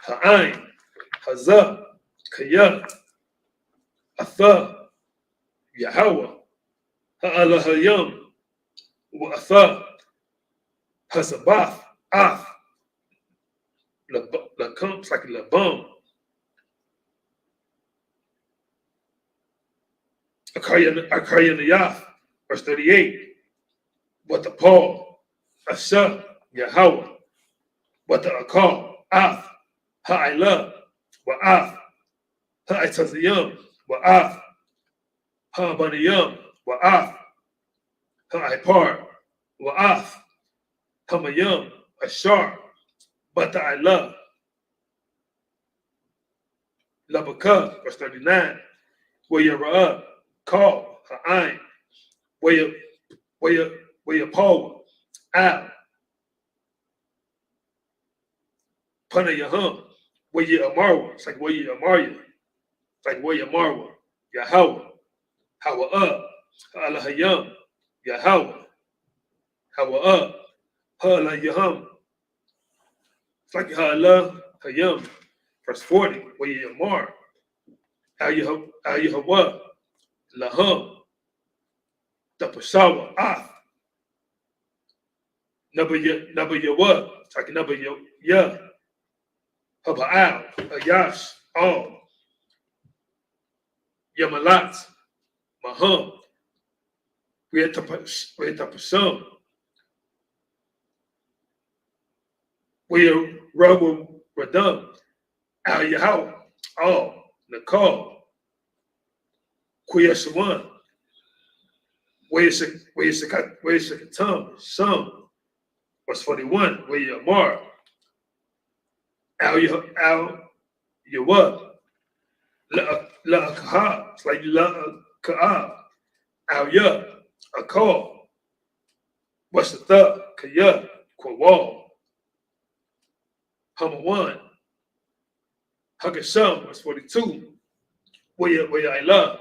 Ha'ain. Hazah. Kaya. Atha. Yahweh. Ha'alahayam. Wa'atha. Sabbath, it's like a bum. Akaryanayah, verse 38. What the Paul, Isupk, Yahweh. What the Akal, Ha'ila, Wa'af, Ha'itazayim, Wa'af, Ha'baniyim, Wa'af, Ha'ipar, Wa'af, Hamayim, Ashar, Bata'ila, Labaka, verse 39, where you're call, Ha'ain, where you Paul, Al, Panayahum, where you Amarwa, it's like where you Amarya, it's like where you Amarwa, Yahweh, Hawa, Alahayam, Yahweh, Hawa, Halayahum, it's like Hala Hayam, verse 40, where you Amar, Ayahawa, Lahum, the Pasawa, Naba Yawa, it's like Naba Ya, Haba'al, Ayash, All, Yamalat, Mahum, Retapasum, we Rabu Radam, Al Yahweh, All, Nakal, Kuyasawan, Wayasakatum, some, verse 41, where you Amar, Al Yawab, La'akaha, it's like La'akaha, Al Ya, Akal, what's the third, Kaya, Kwawal, Hamawan, Hakasham, verse 42, where you I love,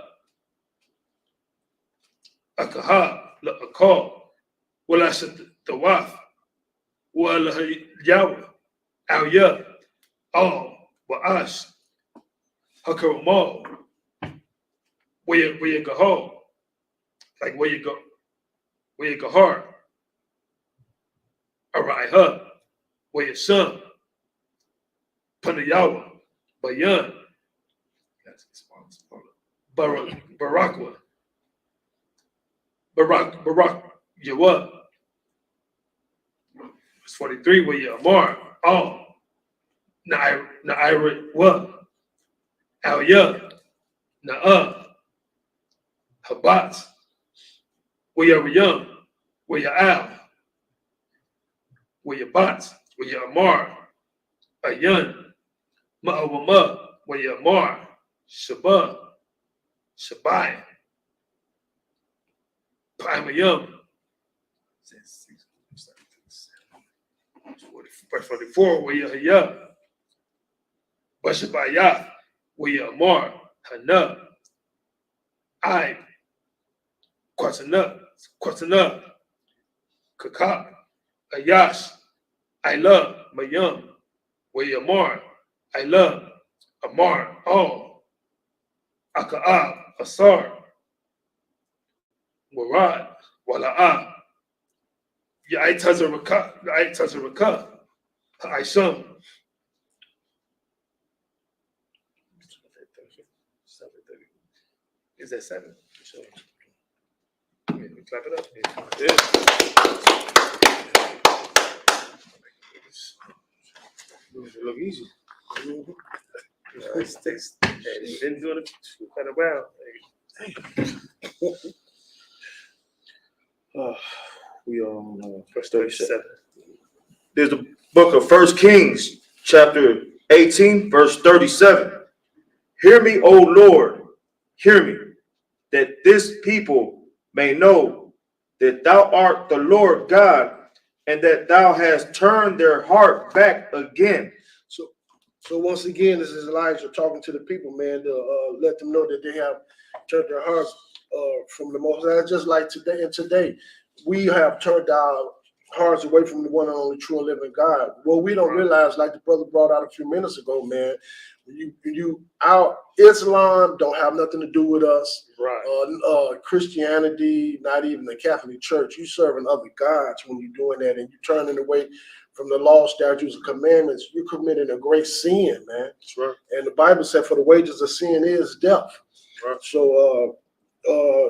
Akaha, La'akal, Walashat Tawaf, Wala Yahweh, Al Ya, All, Wa'ash, Hakaramal, where you go home, like where you go hard, Araiha, where your son, Panayawa, Bayan, Barakwa, Barak, Yawa, verse 43, where you Amar, All, Na'ira, Wa, Al Ya, Na'a, Habat, where you Riyam, where you Al, where you Bat, where you Amar, Ayan, Ma'awama, where you Amar, Shabbat, Shabbai, Paimayam, verse 44, where you Hayah, Bashabaya, where you Amar, Hana, I, Kwatana, Kaka, Ayash, I love, Mayam, where you Amar, I love, Amar, All, Aka'a, Asar, Warad, Wala'a, Ya'itazaraka, Aisham. Is that 7? Sure. Clap it up. Yeah. Look easy. It's been doing it quite a while. We are on verse 37. There's the book of 1 Kings, chapter 18, verse 37. Hear me, O Lord, hear me, that this people may know that thou art the Lord God, and that thou hast turned their heart back again. So once again, this is Elijah talking to the people, man, to let them know that they have turned their hearts from the Most High. Just like today, we have turned our hearts away from the one and only true and living God. Well, we don't realize, like the brother brought out a few minutes ago, man, our Islam don't have nothing to do with us. Right. Christianity, not even the Catholic Church. You serving other gods when you're doing that, and you're turning away from the law, statutes, and commandments. You're committing a great sin, man. That's right. And the Bible said, "For the wages of sin is death." Right. So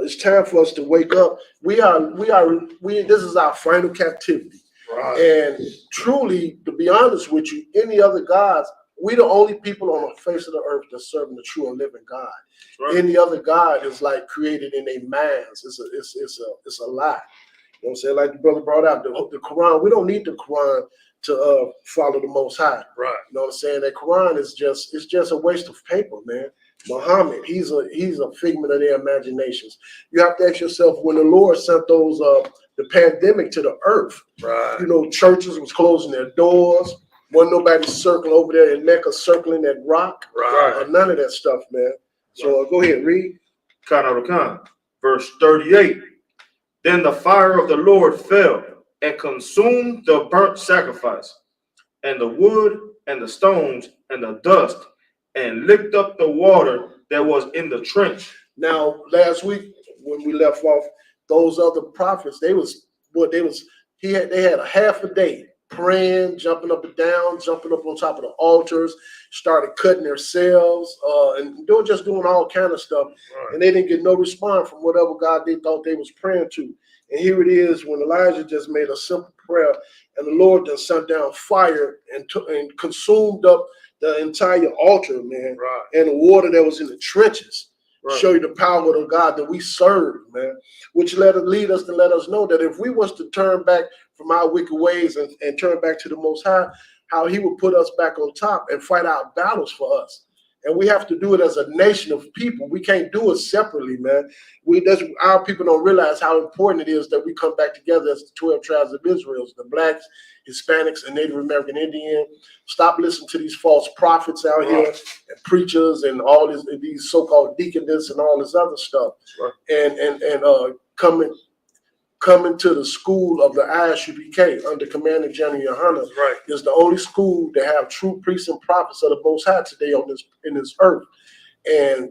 it's time for us to wake up. This is our final captivity. Right. And truly, to be honest with you, any other gods, we the only people on the face of the earth that's serving the true and living God. Right. Any other God is like created in their minds. It's a lie. You know what I'm saying? Like the brother brought out the Quran. We don't need the Quran to follow the Most High. Right. You know what I'm saying? That Quran is just a waste of paper, man. Muhammad, he's a figment of their imaginations. You have to ask yourself, when the Lord sent those the pandemic to the earth, right? You know, churches was closing their doors. Wasn't nobody circling over there in Mecca, circling that rock. Right. None of that stuff, man. So go ahead, read. Khan, verse 38. Then the fire of the Lord fell and consumed the burnt sacrifice, and the wood, and the stones, and the dust, and licked up the water that was in the trench. Now, last week when we left off, those other prophets, they had a half a day praying, jumping up and down, jumping up on top of the altars, started cutting themselves, and they were just doing all kind of stuff. Right. And they didn't get no response from whatever God they thought they was praying to. And here it is when Elijah just made a simple prayer, and the Lord just sent down fire and consumed up the entire altar, man, right. And the water that was in the trenches. Right. Show you the power of God that we serve, man, which lead us to let us know that if we was to turn back from our wicked ways and turn back to the Most High, how he would put us back on top and fight our battles for us. And we have to do it as a nation of people. We can't do it separately, man. Our people don't realize how important it is that we come back together as the 12 tribes of Israel, the blacks, Hispanics, and Native American Indian. Stop listening to these false prophets out here and preachers and all these so-called deaconess and all this other stuff. And coming to the school of the Isupk under Commander General Yohana is the only school to have true priests and prophets of the Most High today in this earth. And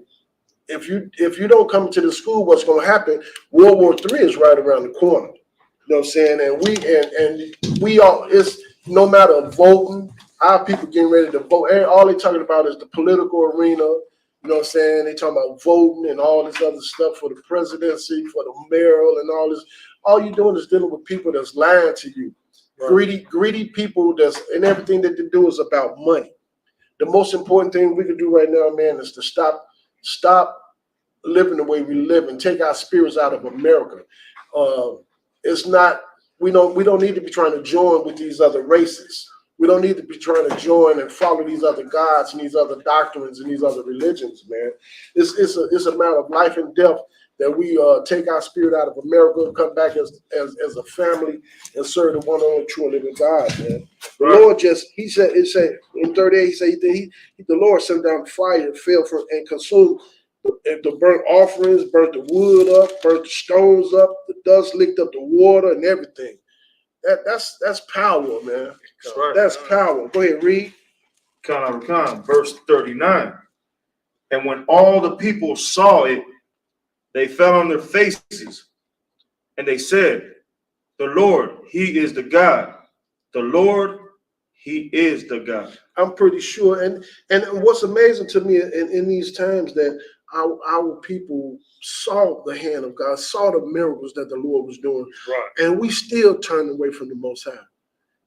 if you don't come to the school, what's going to happen? World War III is right around the corner. You know what I'm saying? And we all, it's no matter voting, our people getting ready to vote. And all they're talking about is the political arena. You know what I'm saying? They talking about voting and all this other stuff for the presidency, for the mayoral and all this. All you're doing is dealing with people that's lying to you. Right. Greedy people and everything that they do is about money. The most important thing we can do right now, man, is to stop living the way we live and take our spirits out of America. It's not, we don't need to be trying to join with these other races. We don't need to be trying to join and follow these other gods and these other doctrines and these other religions, man. It's a matter of life and death that we take our spirit out of America, come back as a family and serve the one and only true and living God, man. The Lord he said in 38, he said the Lord sent down fire, fell from and consumed the burnt offerings, burnt the wood up, burnt the stones up, the dust licked up the water and everything. That's power, man. That's power. Go ahead, read. Khan, verse 39. And when all the people saw it, they fell on their faces, and they said, "The Lord, he is the God. The Lord, he is the God." I'm pretty sure. And what's amazing to me in these times that our people saw the hand of God, saw the miracles that the Lord was doing, and we still turned away from the Most High.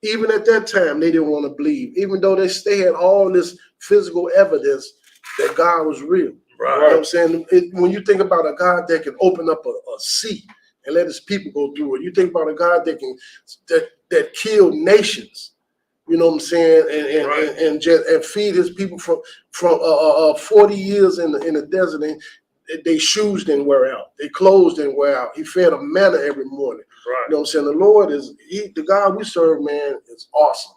Even at that time, they didn't want to believe, even though they had all this physical evidence that God was real. You know what I'm saying? When you think about a God that can open up a sea and let his people go through it, you think about a God that killed nations. You know what I'm saying? And feed his people from 40 years in the desert. And their shoes didn't wear out, their clothes didn't wear out. He fed them manna every morning. You know what I'm saying? The Lord the God we serve, man, is awesome.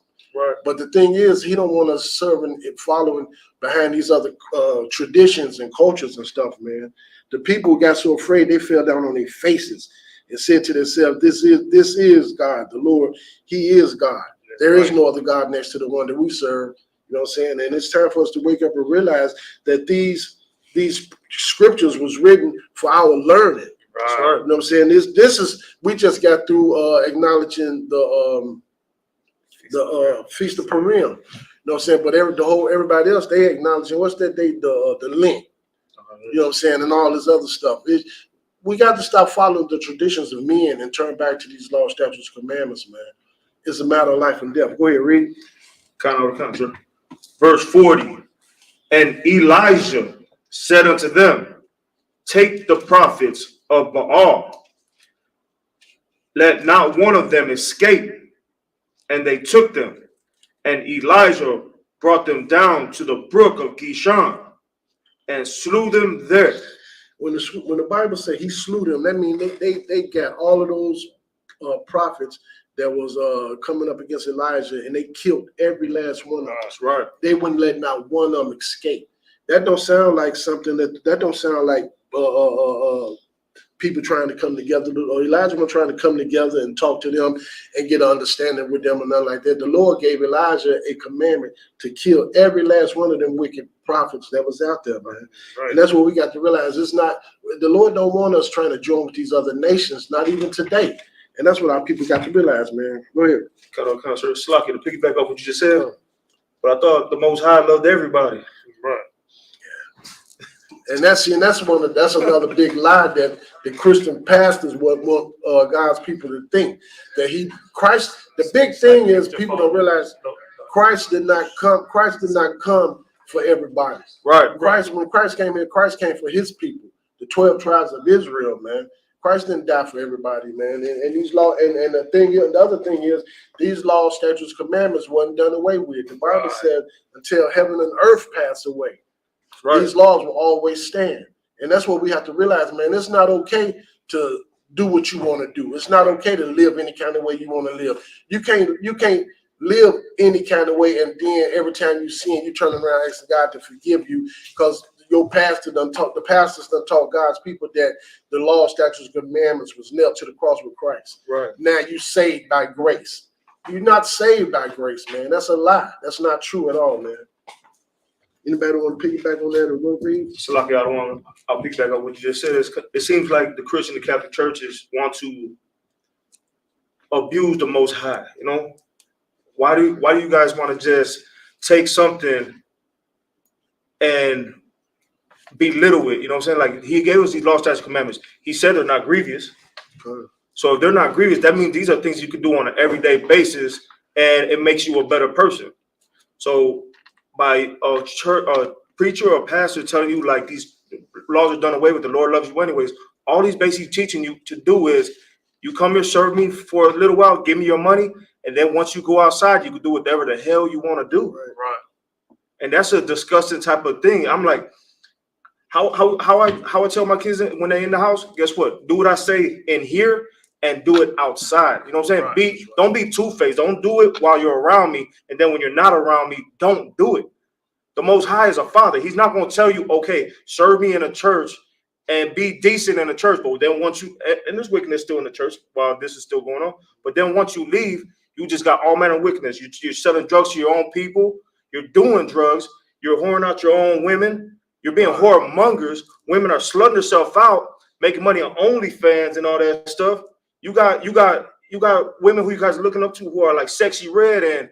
But the thing is, he don't want us serving and following behind these other traditions and cultures and stuff, man. The people got so afraid they fell down on their faces. and said to themselves, this is God, the Lord. He is God. There is no other God next to the one that we serve. You know what I'm saying? And it's time for us to wake up and realize that these scriptures was written for our learning. Right. You know what I'm saying? This is, we just got through acknowledging the Feast of Purim. You know what I'm saying? But everybody else, they acknowledging what's that date? The Lent. You know what I'm saying? And all this other stuff. We got to stop following the traditions of men and turn back to these laws, statutes, commandments, man. It's a matter of life and death. Go ahead, read. Verse 40. And Elijah said unto them, take the prophets of Baal, let not one of them escape. And they took them, and Elijah brought them down to the brook of Kishon and slew them there. When the Bible says he slew them, that means they got all of those prophets that was coming up against Elijah, and they killed every last one of them. That's right. They wouldn't let not one of them escape. That don't sound like something that don't sound like people trying to come together, or Elijah was trying to come together and talk to them and get an understanding with them and nothing like that. The Lord gave Elijah a commandment to kill every last one of them wicked prophets that was out there, man. Right. And that's what we got to realize. It's not, the Lord don't want us trying to join with these other nations, not even today. And that's what our people got to realize, man. Go ahead. Sir Slucky, to piggyback off what you just said, but I thought the Most High loved everybody. Right. And that's another big lie that the Christian pastors want God's people to think that Christ. The big thing is people don't realize Christ did not come for everybody. Right. When Christ came in, Christ came for his people, the 12 tribes of Israel, man. Christ didn't die for everybody, man. And these law and the other thing is these laws, statutes, commandments wasn't done away with. The Bible said until heaven and earth pass away. Right. These laws will always stand. And that's what we have to realize, man. It's not okay to do what you want to do. It's not okay to live any kind of way you want to live. You can't live any kind of way and then every time you sin, you turn around and ask God to forgive you because your pastor the pastors done taught God's people that the law, statutes, commandments was nailed to the cross with Christ. Right. Now you saved by grace. You're not saved by grace, man. That's a lie. That's not true at all, man. Anybody want to piggyback on that or go read? So I'll piggyback on what you just said. It seems like the Christian and Catholic churches want to abuse the Most High. You know, why do you guys want to just take something and belittle it? You know what I'm saying? Like he gave us these law, statutes, commandments. He said they're not grievous. So if they're not grievous, that means these are things you can do on an everyday basis, and it makes you a better person. So by a preacher or pastor telling you like these laws are done away with, the Lord loves you anyways, all he's basically teaching you to do is you come here, serve me for a little while, give me your money, and then once you go outside, you can do whatever the hell you want to do. Right. And that's a disgusting type of thing. I'm like, how I tell my kids when they're in the house, guess what? Do what I say in here and do it outside. You know what I'm saying? Right. Don't be two-faced. Don't do it while you're around me. And then when you're not around me, don't do it. The Most High is a father. He's not going to tell you, okay, serve me in a church and be decent in the church. But then once you, and there's wickedness still in the church while this is still going on. But then once you leave, you just got all manner of wickedness. You're selling drugs to your own people. You're doing drugs. You're whoring out your own women. You're being whoremongers. Women are slutting themselves out, making money on OnlyFans and all that stuff. You got women who you guys are looking up to who are like Sexy Red and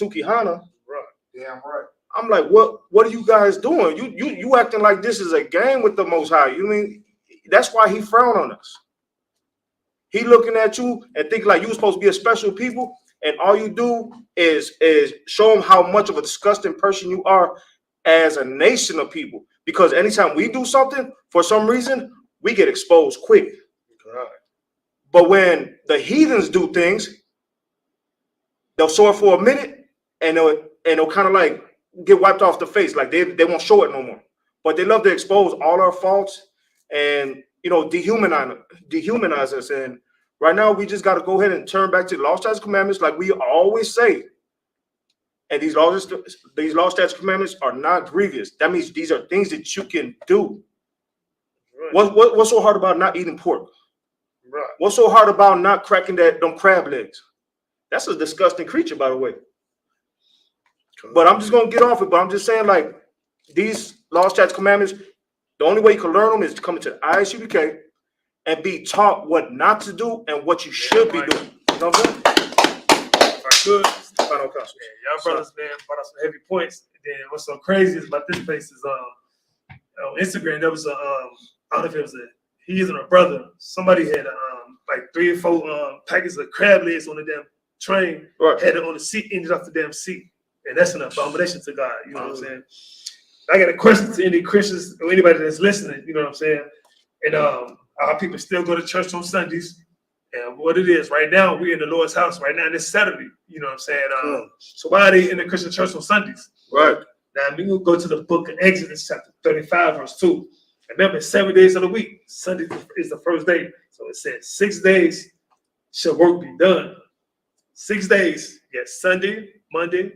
Sukihana. Right. Damn right. I'm like, what are you guys doing? You acting like this is a game with the Most High. You mean that's why he frowned on us. He looking at you and think like you supposed to be a special people, and all you do is show him how much of a disgusting person you are as a nation of people. Because anytime we do something, for some reason, we get exposed quick. Right. But when the heathens do things, they'll show it for a minute and they'll kind of like get wiped off the face. Like they won't show it no more. But they love to expose all our faults and, you know, dehumanize us. And right now we just got to go ahead and turn back to the law, statutes, commandments like we always say. And these law, statutes, commandments are not grievous. That means these are things that you can do. Right. What's so hard about not eating pork? Right. What's so hard about not cracking them crab legs? That's a disgusting creature, by the way. But I'm just gonna get off it. But I'm just saying, like, these laws, statutes, commandments, the only way you can learn them is to come into the Isupk and be taught what not to do and what you should be doing. You know what I'm saying? Good. Y'all brothers, man, brought out some heavy points. And then what's so crazy is about this place is on Instagram. There was a I don't know if it was he isn't a brother. Somebody had like 3 or 4 packets of crab legs on the damn train. Right. Had it on the seat, ended off the damn seat, and that's an abomination to God. You know what I'm saying? I got a question to any Christians or anybody that's listening. You know what I'm saying? And our people still go to church on Sundays. And what it is right now, we're in the Lord's house right now. This Saturday, you know what I'm saying? So why are they in the Christian church on Sundays? Right. Now we will go to the book of Exodus, chapter 35, verse 2. Remember, 7 days of the week. Sunday is the first day. So it says 6 days shall work be done. 6 days. Yes, Sunday, Monday,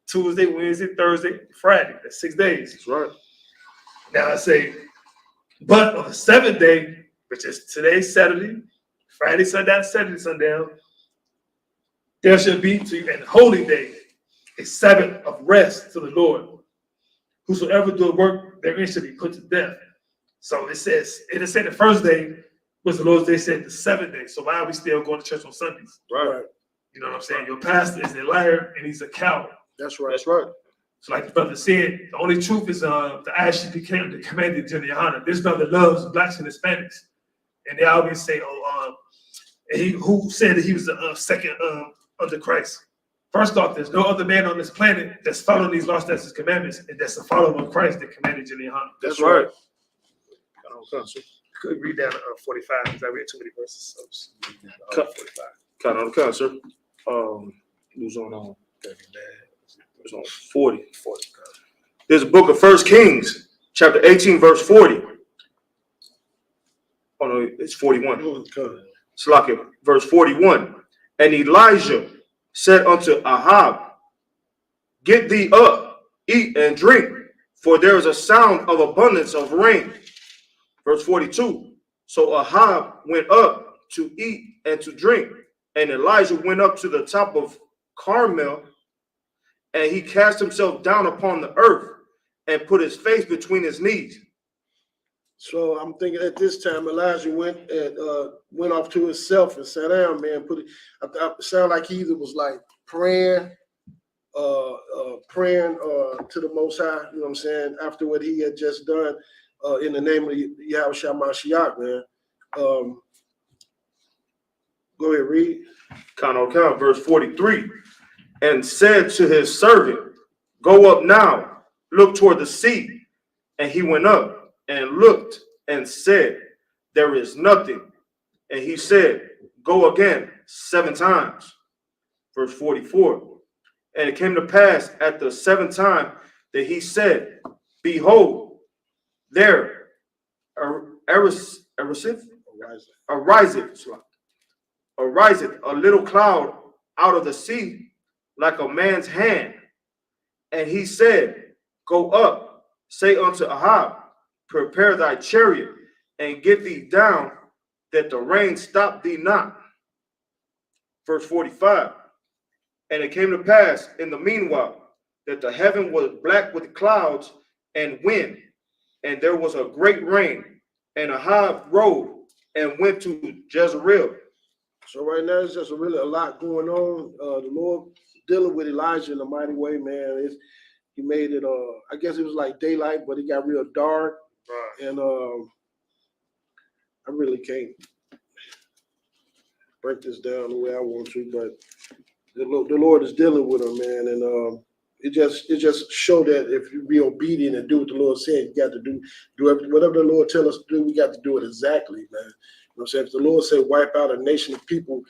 Tuesday, Wednesday, Thursday, Friday. That's 6 days. That's right. Now I say, but on the 7th day, which is today, Saturday, Friday, sundown, Saturday, sundown, there shall be to you an holy day, a Sabbath of rest to the Lord. Whosoever doeth work therein shall be put to death. So it says, it said the first day was the Lord's day, said the 7th day. So why are we still going to church on Sundays? Right. You know what I'm saying? Your pastor is a liar and he's a coward. That's right. That's right. So like the brother said, the only truth is the Isupk, the commanded to the honor. This brother loves blacks and Hispanics. And they always say, who said that he was the second under Christ. First off, there's no other man on this planet that's following these laws, statutes, commandments, and that's a follower of Christ that commanded you to honor. That's right. Could read down 45 because I read too many verses. So cut 45. Cut on the cut, sir. Who's on? It's on 40. There's a book of 1 Kings, chapter 18, verse 40. Oh no, it's 41. Slack, verse 41. And Elijah said unto Ahab, get thee up, eat and drink, for there is a sound of abundance of rain. Verse 42. So Ahab went up to eat and to drink, and Elijah went up to the top of Carmel, and he cast himself down upon the earth and put his face between his knees. So I'm thinking at this time Elijah went off to himself and sat down, man. I sound like he either was like praying to the Most High, you know what I'm saying, after what he had just done in the name of Yahushua Mashiach, man. Go ahead, read. Count, verse 43. And said to his servant, go up now, look toward the sea. And he went up and looked and said, there is nothing. And he said, go again 7 times. Verse 44. And it came to pass at the 7th time that he said, behold, there ariseth a little cloud out of the sea like a man's hand. And he said, go up, say unto Ahab, prepare thy chariot and get thee down, that the rain stop thee not. Verse 45. And it came to pass in the meanwhile that the heaven was black with clouds and wind, and there was a great rain, and Ahab rode and went to Jezreel. So right now it's just really a lot going on. The Lord dealing with Elijah in a mighty way, man. He made it, I guess it was like daylight, but it got real dark. Right. And I really can't break this down the way I want to, but the Lord is dealing with him, man. And it just showed that if you be obedient and do what the Lord said, you got to do whatever the Lord tells us to do, we got to do it exactly, man. You know what I'm saying? If the Lord said wipe out a nation of people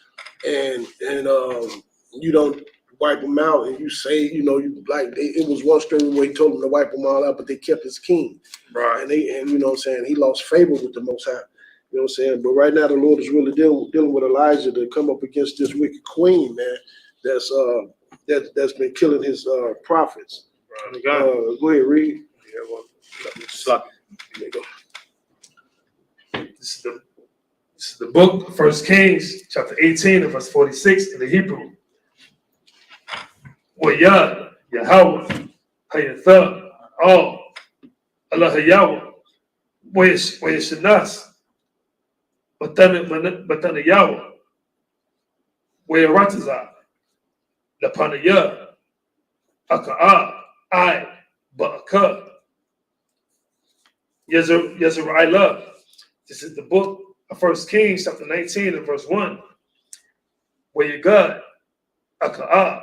and you don't wipe them out, and you say, it was one story where he told them to wipe them all out, but they kept his king. Right. And you know what I'm saying, he lost favor with the Most High. You know what I'm saying? But right now the Lord is really dealing with Elijah to come up against this wicked queen, man, that's been killing his prophets. Right. Go ahead, read. Yeah, well, there you go. This is This is the book of 1 Kings, chapter 18 and verse 46 in the Hebrew. Wayad, Yahweh, Hayatha, all, Allah Yahweh, Wayashanas, Batana Yahweh, Wayarataza, Lapanaya, Aka'a, I, Ba'aka, Yezerailah. This is the book of 1 Kings, chapter 19 and verse 1. Where you got Aka'a,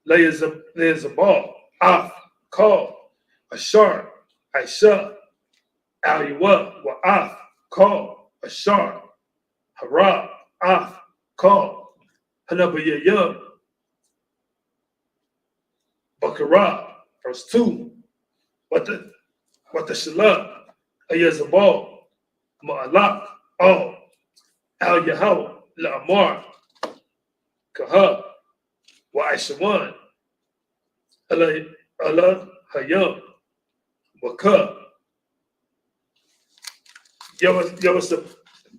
Leazabal, Af, Call, Ashar, Aisha, Aliwa, Wa'af, Call, Ashar, Hara, Af, Call, Hanabayayam, Bakara, verse 2. What the Shalab, Ayazabal, Ma'alak, Al, Al Yahweh, La'amar, Kaha, Wa'ishawan, Allah Hayam, Waka,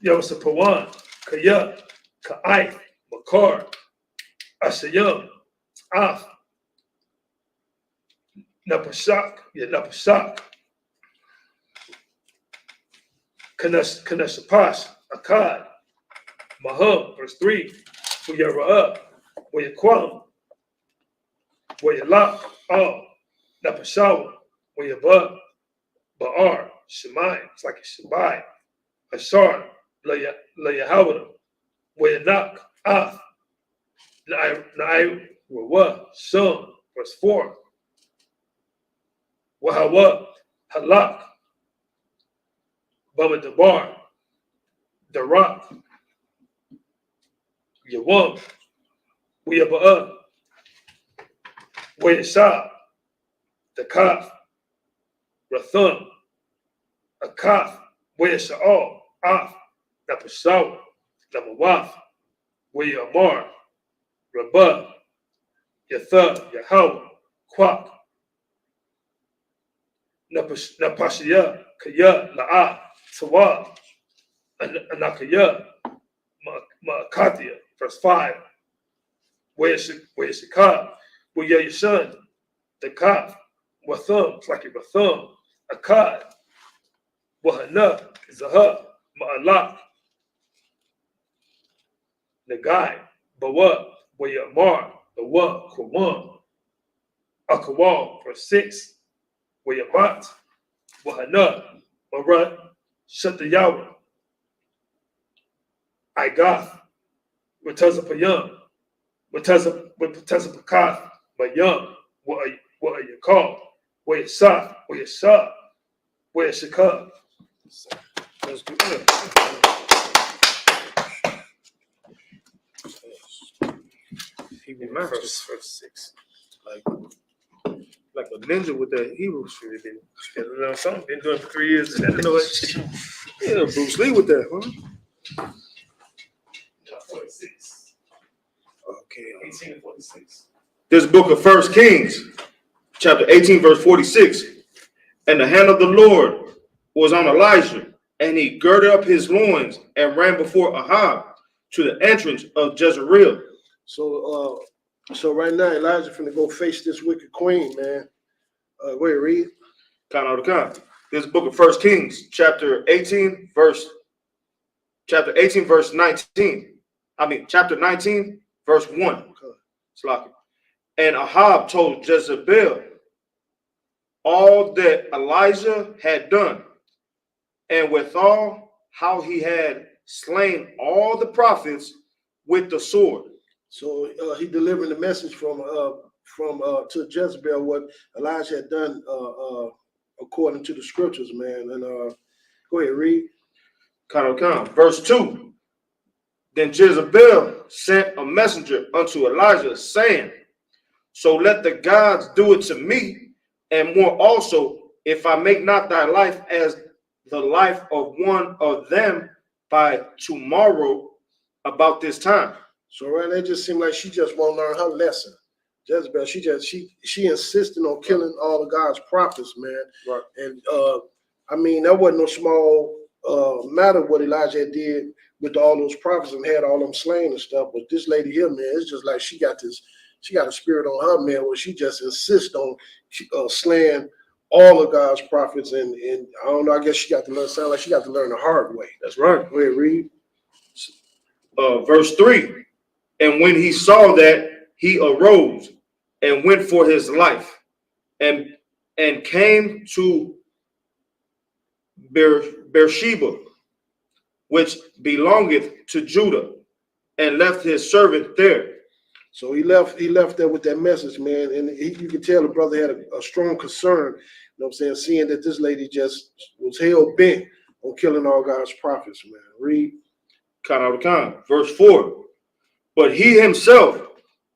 Yawasapawan, Kaya, Ka'ai, Makar, Ashayam, Af, Napashak, Kanashapash, Akkad, Maham, verse 3, Wayara'ah, Wayaquam, Wayalak, Al, Napashawa, Wayabah, Ba'ar, Shemai, it's like a Shabai, Ashar, Layahawada, Wayanak, Af, Na'ai, Wawa, Shum, verse 4, Wahawa, Halak, Baba Dabar, Darak, Yawam, Wiyaba'ah, Wayashah, Dakaf, Rathum, Akaf, Wayasha'al, Af, Napashawa, Namawaf, Wayamar, Rabah, Yatha, Yahawah, Kwak, Napashiyah, Kaya, La'ah, Tawa, Anakaya, Ma'akatia, verse 5. Wayashikah, Wayayashan, Dakaf, Wathum, it's like a Wathum, Akkad, Wahana, Zaha, Ma'alak, Nagai, Bawa, Wayamar, Bawa, Kwam, Akawal, verse 6. Wayamat, Wahana, Marat, Shatayawa, Igath, Watazapayam, Watazapakath, Mayam, what are you called? Wayasha, Wayashika. That's good. Verse 6. Like a ninja with that Hebrew shit. You know, something been doing for 3 years. I didn't know it. Yeah, Bruce Lee with that, huh? 46. Okay. 18 and 46. This book of 1 Kings, chapter 18, verse 46. And the hand of the Lord was on Elijah, and he girded up his loins and ran before Ahab to the entrance of Jezreel. So right now, Elijah finna go face this wicked queen, man. Wait, read. This book of 1 Kings, chapter 18, verse 19. Chapter 19, verse 1. Okay. And Ahab told Jezebel all that Elijah had done, and withal how he had slain all the prophets with the sword. So he delivered the message from to Jezebel what Elijah had done according to the scriptures, man. And go ahead, read. Verse 2. Then Jezebel sent a messenger unto Elijah, saying, So let the gods do it to me, and more also, if I make not thy life as the life of one of them by tomorrow about this time. So right now, it just seemed like she just won't learn her lesson. Jezebel, she insisted on killing all of God's prophets, man. Right. And I mean, that wasn't no small matter what Elijah did with all those prophets and had all them slain and stuff. But this lady here, man, it's just like she got a spirit on her, man, where she just insists on slaying all of God's prophets. And I don't know, I guess she got to learn, sound like she got to learn the hard way. That's right. Go ahead, read. Verse 3. And when he saw that, he arose and went for his life and came to Beersheba, which belongeth to Judah, and left his servant there. So he left there with that message, man. And you can tell the brother had a strong concern, you know what I'm saying, seeing that this lady just was hell bent on killing all God's prophets, man. Read. Verse 4. But he himself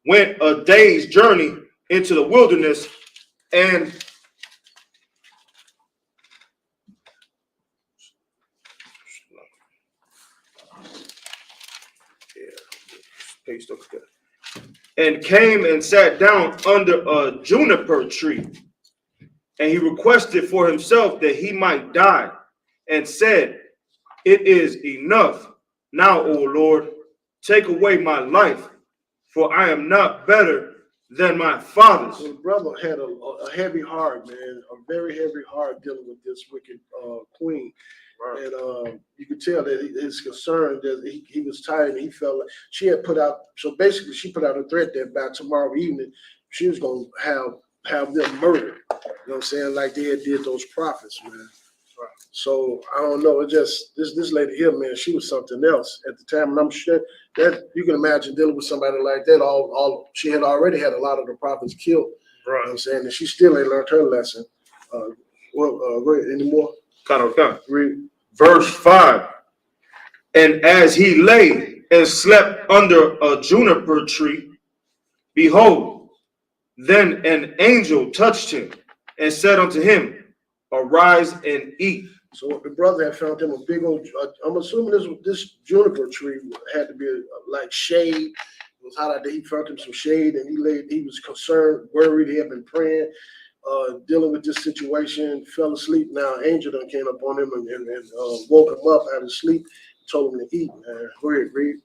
went a day's journey into the wilderness and came and sat down under a juniper tree. And he requested for himself that he might die, and said, It is enough. Now, O Lord, take away my life, for I am not better than my fathers. So the brother had a heavy heart, man, a very heavy heart dealing with this wicked queen. Right. And you could tell that his concern that he was tired, and he felt like she had put out, so basically she put out a threat that by tomorrow evening she was going to have them murdered. You know what I'm saying? Like they had did those prophets, man. Right. So I don't know. It just this lady here, man, she was something else at the time, and I'm sure that you can imagine dealing with somebody like that. All she had already had a lot of the prophets killed. Right. You know what I'm saying? And she still ain't learned her lesson. Go ahead, any more? Read. Verse 5. And as he lay and slept under a juniper tree, behold, then an angel touched him and said unto him, Arise and eat. So the brother had found him a big old, I'm assuming this juniper tree had to be like shade. It was hot out there. He found him some shade, and he was concerned, worried. He had been praying, dealing with this situation, fell asleep. Now an angel done came up on him and woke him up out of sleep, told him to eat. Go ahead, read.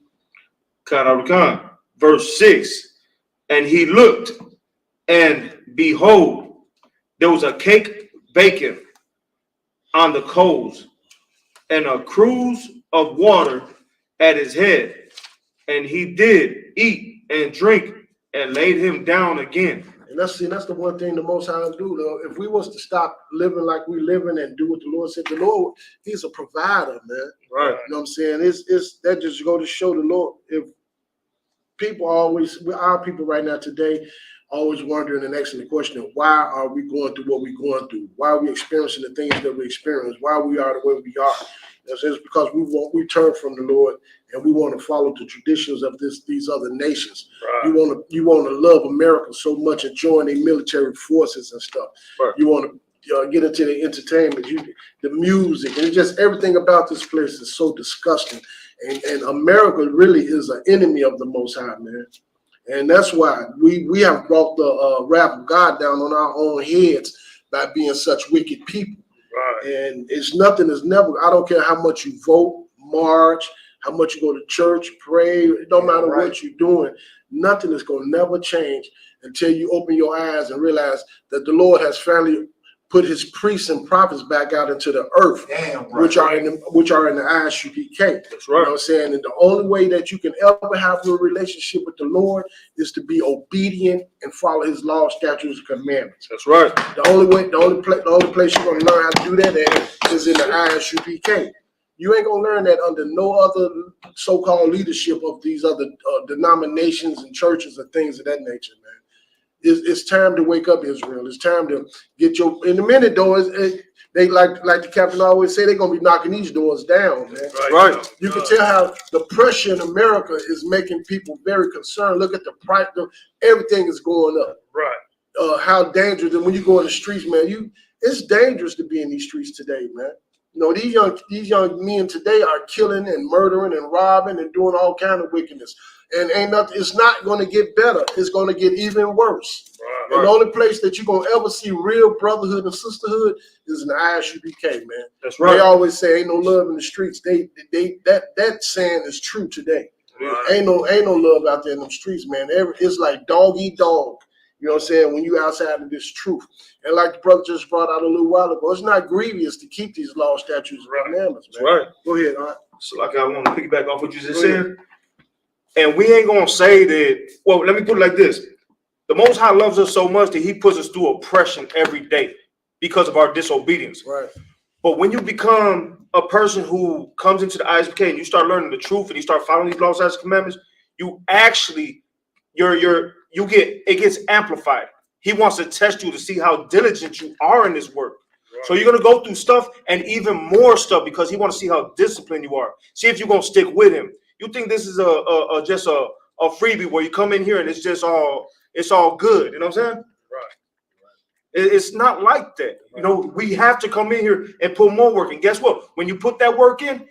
Verse 6. And he looked, and behold, there was a cake baking on the coals, and a cruse of water at his head. And he did eat and drink, and laid him down again. And that's the one thing the Most High do, though. If we was to stop living like we living and do what the Lord said, the Lord, He's a provider, man. Right. You know what I'm saying? It's that just go to show the Lord. If people our people right now today, always wondering and asking the question, why are we going through what we're going through? Why are we experiencing the things that we experience? Why we are the way we are? It's because we turn from the Lord, and we want to follow the traditions of these other nations. Right. You want to love America so much and join their military forces and stuff. Right. You want to get into the entertainment, the music, and just everything about this place is so disgusting. And America really is an enemy of the Most High, man. And that's why we have brought the wrath of God down on our own heads by being such wicked people. Right. And I don't care how much you vote, march, how much you go to church, pray, it don't matter what you're doing, nothing is going to never change until you open your eyes and realize that the Lord has finally put his priests and prophets back out into the earth, which are in the Isupk. That's right. You know what I'm saying? And the only way that you can ever have a relationship with the Lord is to be obedient and follow his law, statutes, and commandments. That's right. The only place you're going to learn how to do that at is in the Isupk. You ain't going to learn that under no other so-called leadership of these other denominations and churches and things of that nature, man. It's time to wake up, Israel. It's time to get in a minute, though. They like the captain always say, they're gonna be knocking these doors down, man. Right. You can tell how the pressure in America is making people very concerned. Look at the price; everything is going up. Right. How dangerous! And when you go in the streets, man, it's dangerous to be in these streets today, man. You know, these young men today are killing and murdering and robbing and doing all kind of wickedness. And ain't nothing. It's not going to get better. It's going to get even worse. Right. And the only place that you're gonna ever see real brotherhood and sisterhood is in the ISUPK, man. That's right. They always say ain't no love in the streets. That saying is true today. Right. Ain't no love out there in them streets, man. It's like dog eat dog. You know what I'm saying? When you outside of this truth. And like the brother just brought out a little while ago, it's not grievous to keep these laws, statutes, and commandments, man. Right. Go ahead, all right. So like I want to piggyback off what you just said. And we ain't gonna say that, well, let me put it like this. The Most High loves us so much that he puts us through oppression every day because of our disobedience. Right. But when you become a person who comes into the ISUPK and you start learning the truth and you start following these laws, statutes, and commandments, you actually it gets amplified. He wants to test you to see how diligent you are in this work. Right. So you're gonna go through stuff and even more stuff because he wants to see how disciplined you are. See if you're gonna stick with him. You think this is just a freebie where you come in here and it's all good. You know what I'm saying? Right. It's not like that. You know, we have to come in here and put more work. And guess what? When you put that work in,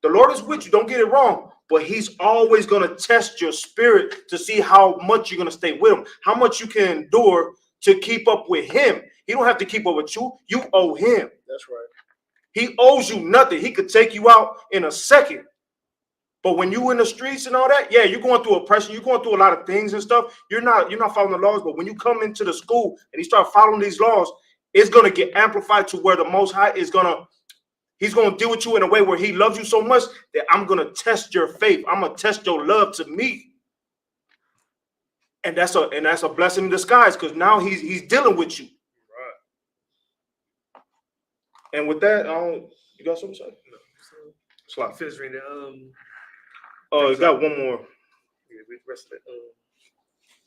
the Lord is with you. Don't get it wrong. But he's always going to test your spirit to see how much you're going to stay with him, how much you can endure to keep up with him. He don't have to keep up with you. You owe him. That's right. He owes you nothing. He could take you out in a second. But when you in the streets and all that, yeah, you're going through oppression. You're going through a lot of things and stuff. You're not following the laws. But when you come into the school and you start following these laws, it's going to get amplified to where the Most High is He's going to deal with you in a way where he loves you so much that I'm going to test your faith. I'm going to test your love to me. And that's a blessing in disguise because now he's dealing with you. Right. And with that, you got something to say? No. So I finished reading you got one more. Yeah, read the rest of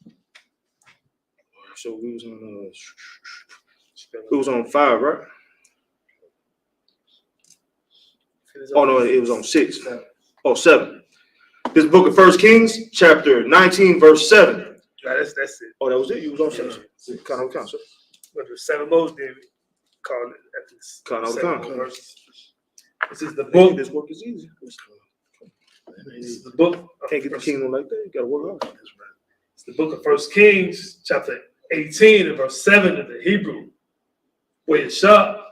it. So we was on 5, right? Oh no, it was on 6. Oh, 7. This book of 1 Kings, chapter 19, verse 7. Nah, that's it. Oh, that was it? You was on 7. Count. But the 7 most did call it at this. Count. This is the book. This work is easy. This is the book. Can't get the kingdom like that. You gotta work hard. It's the book of 1 Kings, chapter 18 and verse 7 in the Hebrew. Where Yeshua,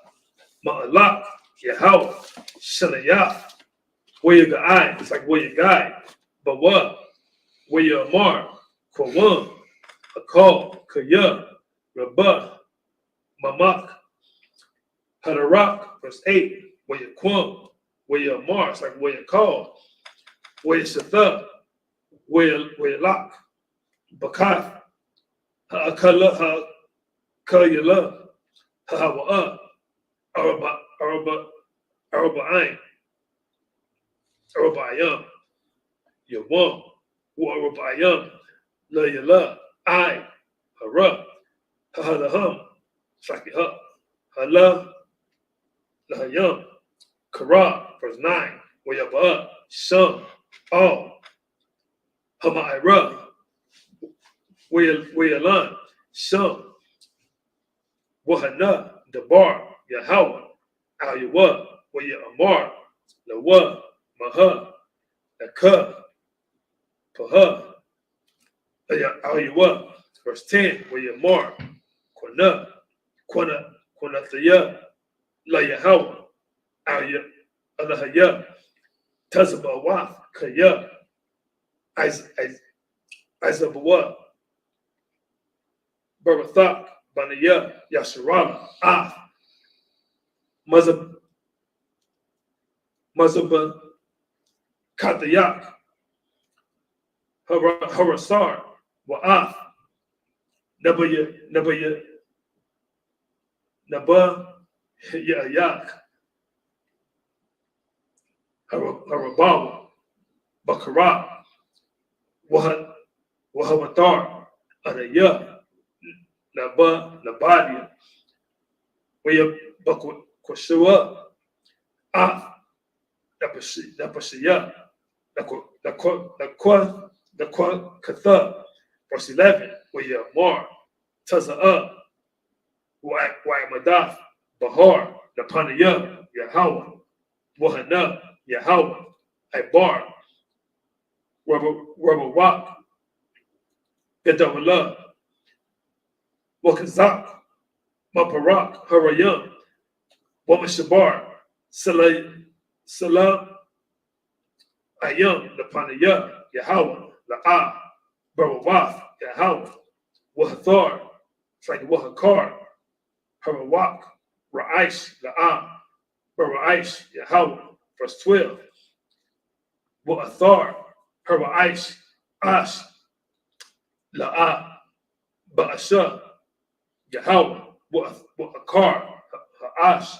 Ma'alak, Yahweh, Shalayah, where you guide, it's like where you guide. But what? Where you Amar, Kwawan, Akal, Kaya, Rabah, Mamak, Hadarak, verse 8, where you Kwam, where you Amar, it's like where you call, where you Shatha, where you Lak, Bakath, Ha'akala, Ha'kayala, Ha'awa'ah, Araba'ain, Arabayam, Yawam, Arabayam, La Yala, I, Hara, Ha'alaham, Shakiha, Hala, Lahayam, Kara, verse 9, Wayaba, Sham, All, Hama'ira, Wayalan, Sham, Wahana, Dabar, Yahweh, Al-Yawa, Waya Amar, Lawa, Maha, Naka, Paha, Al-Yawa, verse 10, Waya Amar, Quanataya, La Yahweh, Al-Yahya, Tazabawath, Kaya, Izabawa, Barathak, Banaya, Yasharala, Mazaba, Katayak, Harasar, Wa'af, Nabaya, Naba, Yayak, Harabawa, Bakara, Wahawatar, Anaya, Nabadia, Waya Bakwashua, Napashia, Nakwa Katha, verse 11, Waya Mar, Taza'a, Waimadaf, Bahar, Napanaya, Yahweh, Wahana, Yahweh, Ibar, Rabawak, Gedawala, Wakazak, Maparak, Harayam, Wamashabar, Salah, Ayam, Lapanaya, Yahweh, La'ah, Barawath, Yahweh, Wahathar, it's like Wahakar, Harawak, Ra'aish, La'ah, Baraish, Yahweh, verse 12. Wa'athar, Haraish, Ash, La'ah, Ba'asha, Yahweh, Wa'akar, Ha'ash,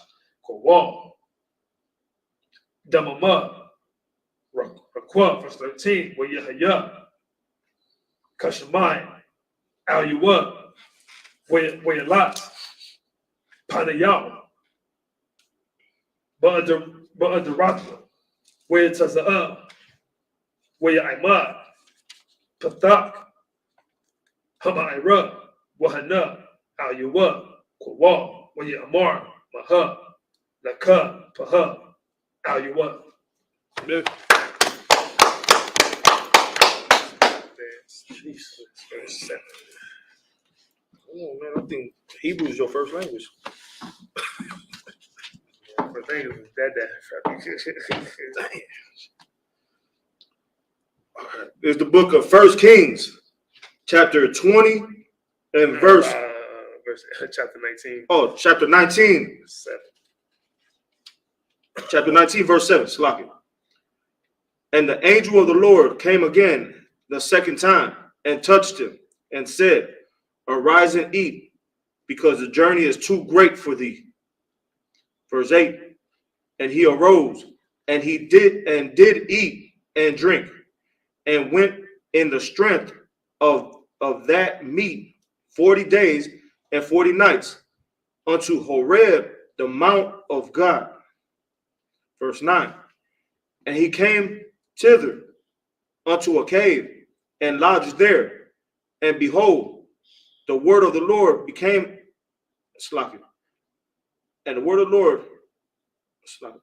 Kowal, Damama, Rakwa, verse 13, where Yahya, Kashamai, Al Yuwa, where Yalat, Panayal, Ba'adaratwa, where Taza'a, where Imad, Pathak, Hama'ira, Wahana, Al Yuwa, Kowal, where Amar, Maha, Laka, Paha, Al Yuwa. Jesus. Verse 7. Oh man, I think Hebrew is your first language. First thing is that. It's the book of 1 Kings, chapter 20 and verse chapter 19. Oh, chapter 19. 7. Chapter 19, verse 7. Slack it. And the angel of the Lord came again the second time and touched him and said, Arise and eat, because the journey is too great for thee. Verse 8. And he arose and he did eat and drink, and went in the strength of that meat 40 days and 40 nights unto Horeb, the mount of God. Verse 9. And he came thither unto a cave and lodged there. And behold, the word of the Lord became slackened. And the word of the Lord slackened.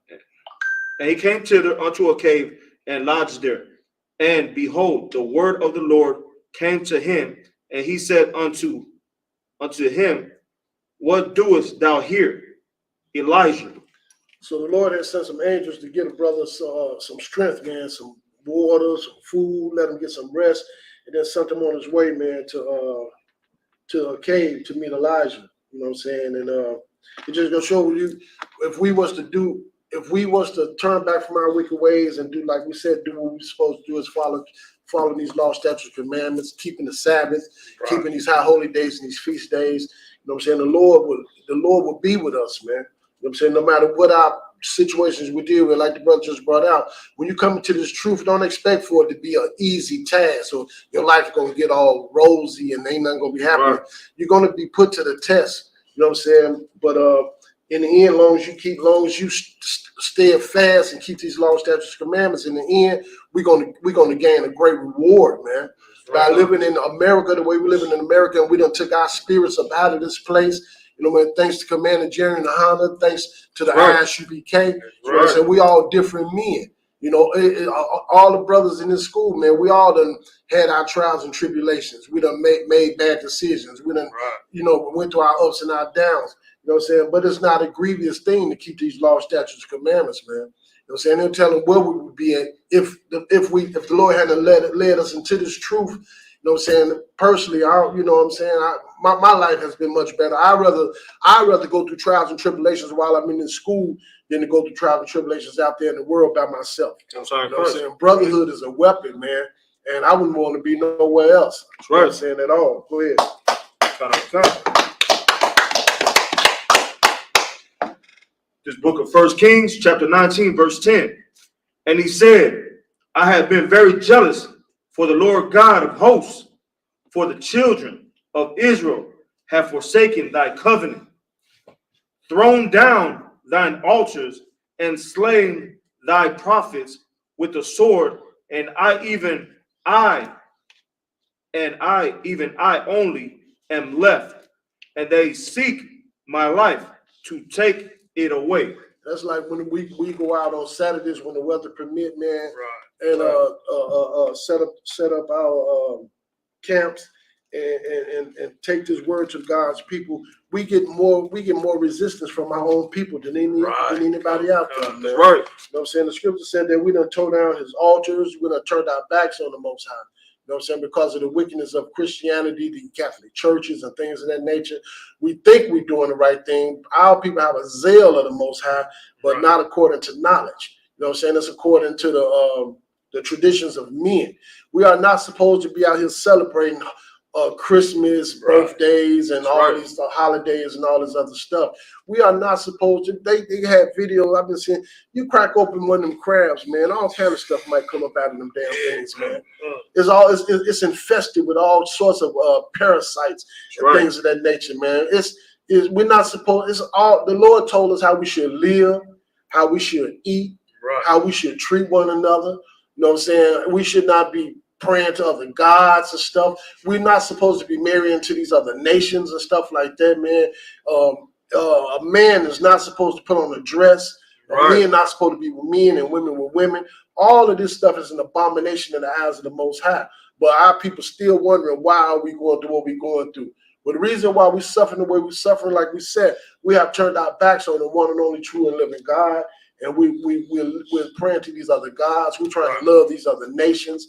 And he came thither unto a cave and lodged there. And behold, the word of the Lord came to him, and he said unto him, What doest thou here, Elijah? So the Lord has sent some angels to get a brother some strength, man, some water, some food, let him get some rest, and then sent him on his way, man, to a cave to meet Elijah. You know what I'm saying? And it just gonna show you, if we was to turn back from our wicked ways and do, like we said, do what we're supposed to do, is follow these law, statutes, commandments, keeping the Sabbath, right, keeping these high holy days and these feast days. You know what I'm saying? The Lord would be with us, man. You know what I'm saying? No matter what our situations we deal with, like the brother just brought out, when you come into this truth, don't expect for it to be an easy task or your life's going to get all rosy and ain't nothing going to be happening. Right. You're going to be put to the test. You know what I'm saying? But in the end, long as you stay fast and keep these law, statutes, commandments, in the end, we're gonna gain a great reward, man. Right. By living in America the way we're living in America, and we done took our spirits up out of this place. You know, man, thanks to Commander Jerry and the Honda, thanks to the Isupk. You know what I'm saying? We all different men. You know, all the brothers in this school, man, we all done had our trials and tribulations. We done made bad decisions. We done, you know, went through our ups and our downs. You know what I'm saying? But it's not a grievous thing to keep these law, statutes, commandments, man. You know what I'm saying? They'll tell them where we would be at if the Lord hadn't led us into this truth. You know what I'm saying? Personally, you know what I'm saying? My life has been much better. I'd rather go through trials and tribulations while I'm in school than to go through trials and tribulations out there in the world by myself. I'm sorry, you know what I'm saying? Brotherhood is a weapon, man, and I wouldn't want to be nowhere else. That's right. You know what I'm saying? At all. Go ahead. This book of 1 Kings, chapter 19, verse 10. And he said, I have been very jealous for the Lord God of hosts, for the children of Israel have forsaken thy covenant, thrown down thine altars, and slain thy prophets with the sword, and even I only am left, and they seek my life to take it away. That's like when we go out on Saturdays when the weather permit, man, and set up our camps and take this word to God's people, we get more resistance from our own people than anybody out there. Man. Right. You know what I'm saying? The scripture said that we done tore down his altars, we done turned our backs on the Most High. You know what I'm saying? Because of the wickedness of Christianity, the Catholic churches and things of that nature. We think we're doing the right thing. Our people have a zeal of the Most High, but not according to knowledge. You know what I'm saying? It's according to the traditions of men. We are not supposed to be out here celebrating Christmas, birthdays, and all these holidays and all this other stuff. We are not supposed to. They have videos I've been seeing. You crack open one of them crabs, man. All kind of stuff might come up out of them damn things, man. It's infested with all sorts of parasites and things of that nature, man. We're not supposed. It's all the Lord told us how we should live, how we should eat, how we should treat one another. You know what I'm saying? We should not be praying to other gods and stuff. We're not supposed to be marrying to these other nations and stuff like that, man. A man is not supposed to put on a dress. Men not supposed to be with men and women with women. All of this stuff is an abomination in the eyes of the Most High. But our people still wondering, why are we going through what we're going through? But the reason why we're suffering the way we're suffering, like we said, we have turned our backs on the one and only true and living God. And we're praying to these other gods. We're trying to love these other nations.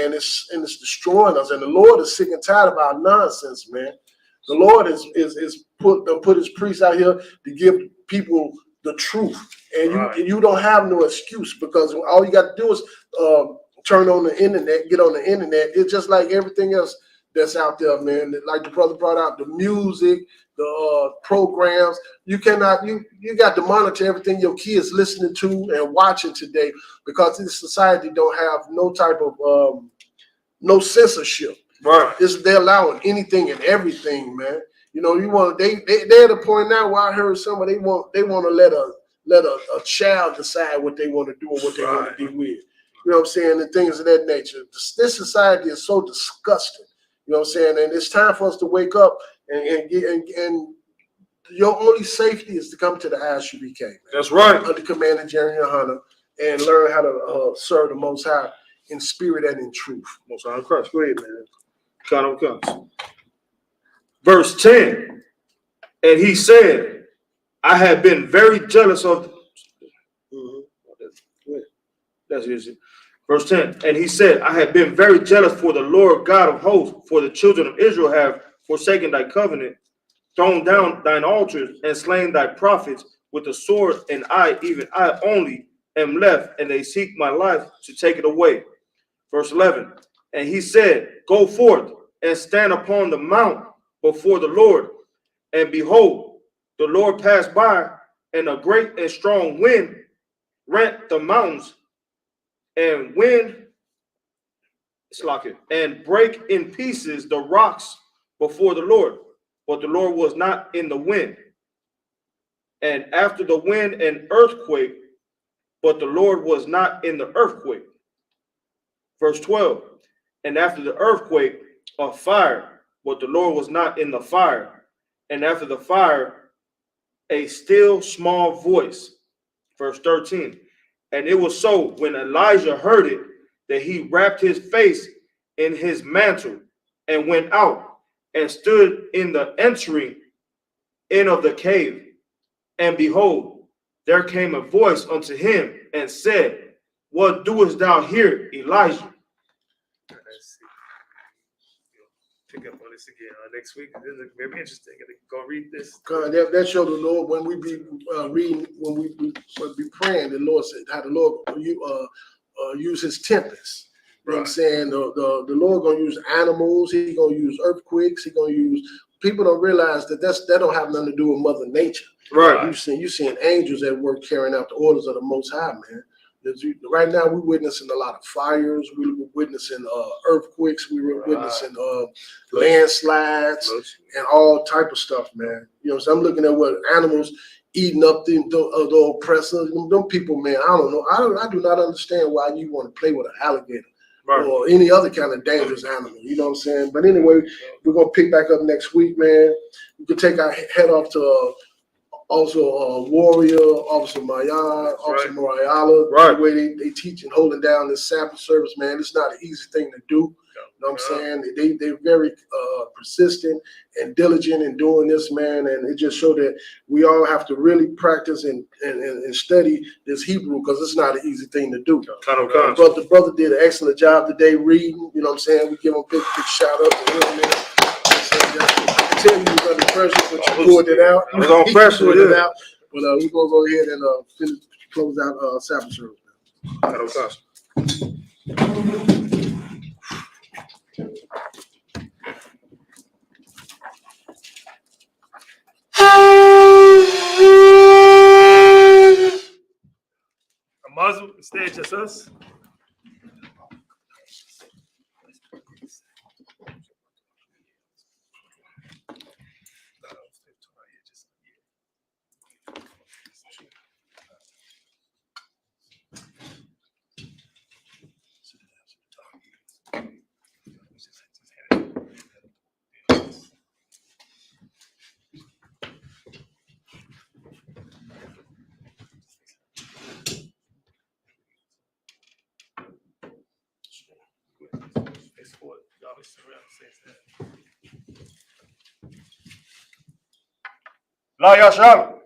And it's destroying us. And the Lord is sick and tired of our nonsense, man. The Lord is put his priests out here to give people the truth. And you don't have no excuse, because all you got to do is turn on the internet, get on the internet. It's just like everything else that's out there, man. Like the brother brought out, the music, the programs. You got to monitor everything your kids listening to and watching today, because this society don't have no type of no censorship. They're allowing anything and everything, man. You know, they're at the point now where I heard somebody they want to let a child decide what they want to do and what they want to be with. You know what I'm saying? And things of that nature. This society is so disgusting. You know what I'm saying? And it's time for us to wake up and your only safety is to come to the Isupk. That's right. Under command of Jerry Hunter, and learn how to serve the Most High in spirit and in truth. Most High in Christ. Go ahead, man. Count on counts. Verse 10. And he said, I have been very jealous of. That's easy. Verse 10. And he said, I have been very jealous for the Lord God of hosts, for the children of Israel have forsaken thy covenant, thrown down thine altars, and slain thy prophets with the sword, and I, even I only, am left, and they seek my life to take it away. Verse 11. And he said, go forth and stand upon the mount before the Lord. And behold, the Lord passed by, and a great and strong wind rent the mountains, and and break in pieces the rocks before the Lord. But the Lord was not in the wind. And after the wind, an earthquake, but the Lord was not in the earthquake. Verse 12. And after the earthquake, a fire, but the Lord was not in the fire. And after the fire, a still small voice. Verse 13. And it was so, when Elijah heard it, that he wrapped his face in his mantle and went out and stood in the entering in of the cave. And behold, there came a voice unto him and said, what doest thou here, Elijah? Pick up on this again next week. This is very interesting. Go read this. That showed the Lord when we be reading, when we be praying. The Lord said how the Lord use His tempest. You know what I'm saying? The Lord gonna use animals. He gonna use earthquakes. He gonna use. People don't realize that that don't have nothing to do with Mother Nature. Right. You seeing angels at work carrying out the orders of the Most High, man. Right now, we're witnessing a lot of fires. We're witnessing earthquakes. We were witnessing landslides and all type of stuff, man. You know, so I'm looking at what animals eating up the oppressors. Them people, man. I don't know. I do not understand why you want to play with an alligator or any other kind of dangerous animal. You know what I'm saying? But anyway, we're gonna pick back up next week, man. We can take our head off to. Also, Warrior, Officer Mayan, Officer Mariala, the way they teach and holding down this Sabbath service, man, it's not an easy thing to do. You know what I'm saying? They're very persistent and diligent in doing this, man. And it just showed that we all have to really practice and study this Hebrew, because it's not an easy thing to do. But the brother did an excellent job today reading. You know what I'm saying? We give him a big shout out to him, man. I tell you, he was under pressure, but you pulled it out. I was on pressure, But we're going to go ahead and close out Sabbath service. A Muslim, stay just us. La Yashal.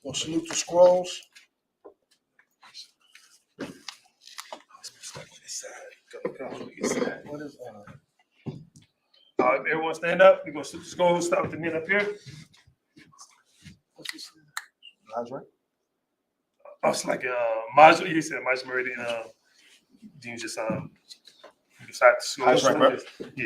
We'll salute the scrolls. What is Everyone stand up. We're going to just go start with the men up here. what's this? That's right. I was like, Maj, you said Maj Murray, then you just decide to school. That's right. Yeah.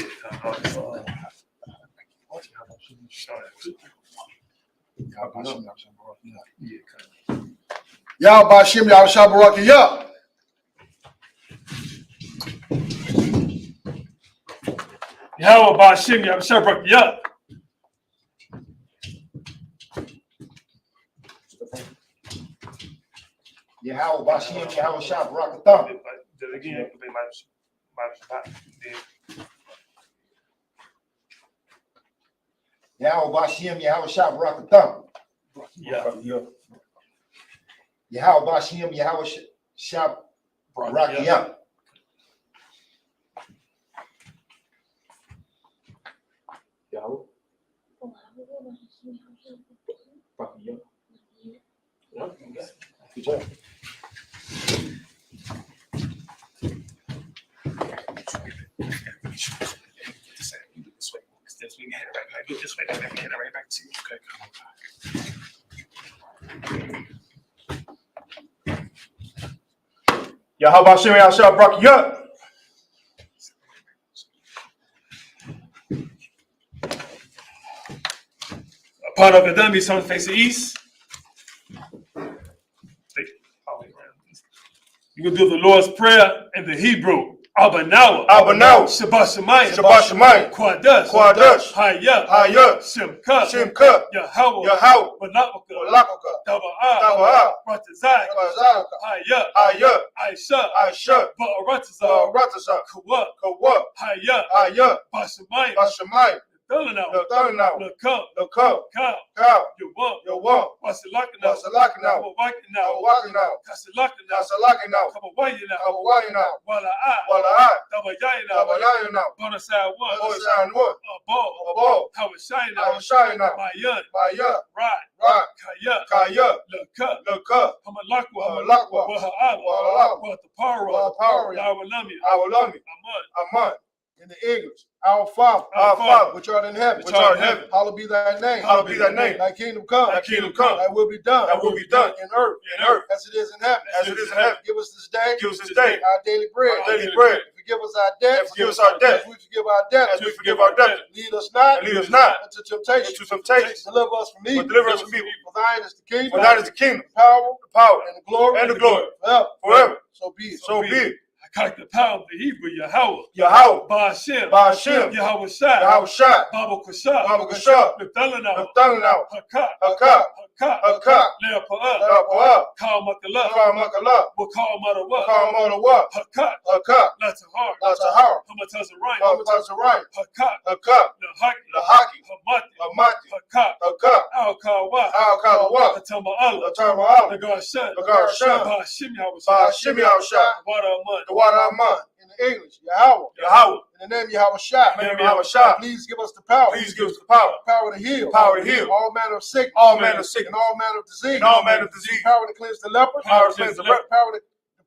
Y'all Bashim, y'all Shabaraki, y'all. Yahweh Bashim, Yahweh Shabrak, yeah. Yahweh Bashim, Yahweh Shabrak, thumb. Then again, it could be my Yahweh Bashim, Yahweh Shabrak, thumb. Yeah. Yahweh Bashim, Yahweh Shabrak, yeah. Good job. Yahweh Shem Yahshua brought you up. Part of the dummy is on the face of east. You can do the Lord's Prayer in the Hebrew. Abanawa. Shabbat Shemayim. Quadash. Hayah. Shemka. Yahweh. Malakaka. Taba'ah. Ratazai. Hayah. Aisha. Ba'aratazah. Kawak. Hayah. Bashamayim. Look up. Cow. You walk. Wasalakana. Kasalakana. Kabawayana. Wala'a. Tabayayana. Bonasai one. Ball. Hawashayana. Mayan. Right. Kaya. Look up. Hamalakwa. Waha'ala. Watapara. Awalami. Aman. In the English, our Father, which art in heaven, hallowed be thy name. Thy kingdom come. Thy will be done. In earth. As it is in heaven. Give us this day. Our daily bread. Forgive us our debts. As we forgive our debtors. Lead us not into temptation. Deliver us from evil. For thine is the kingdom. Power. And the glory. Forever. So be it. Cock the power of the Hebrew, Yahweh. Yahweh. Ba'ashem. Ba'ashem. Yahweh Shai. Yahweh Shai. Baba Kashab. Baba Kashab. Nathanael. Nathanael. Hakak. Hakak. Hakak. Hakak. Leopa'ah. Leopa'ah. Kal Makallah. Kal Makallah. Wakal Marawah. Kal Marawah. Hakak. Hakak. Latahar. Latahar. Hamatazarayim. Hamatazarayim. Hakak. Hakak. Lahaki. Lahaki. Hamati. Hamati. Hakak. Hakak. Al-Kawa. Al-Kawa. Atama'ala. Atama'ala. Nagar-Shan. Nagar-Shan. Ba'ashim Yahweh Shai. Ba'ashim Yahweh Shai. The water of mud. The water of mud. In the English, Yahweh. Yahweh. In the name of Yahweh Shai. In the name of Yahweh Shai. Please give us the power. Please give us the power. Power to heal. Power to heal. All manner of sickness. All manner of sickness. And all manner of disease. And all manner of disease. Power to cleanse the leper. Power to cleanse the leper.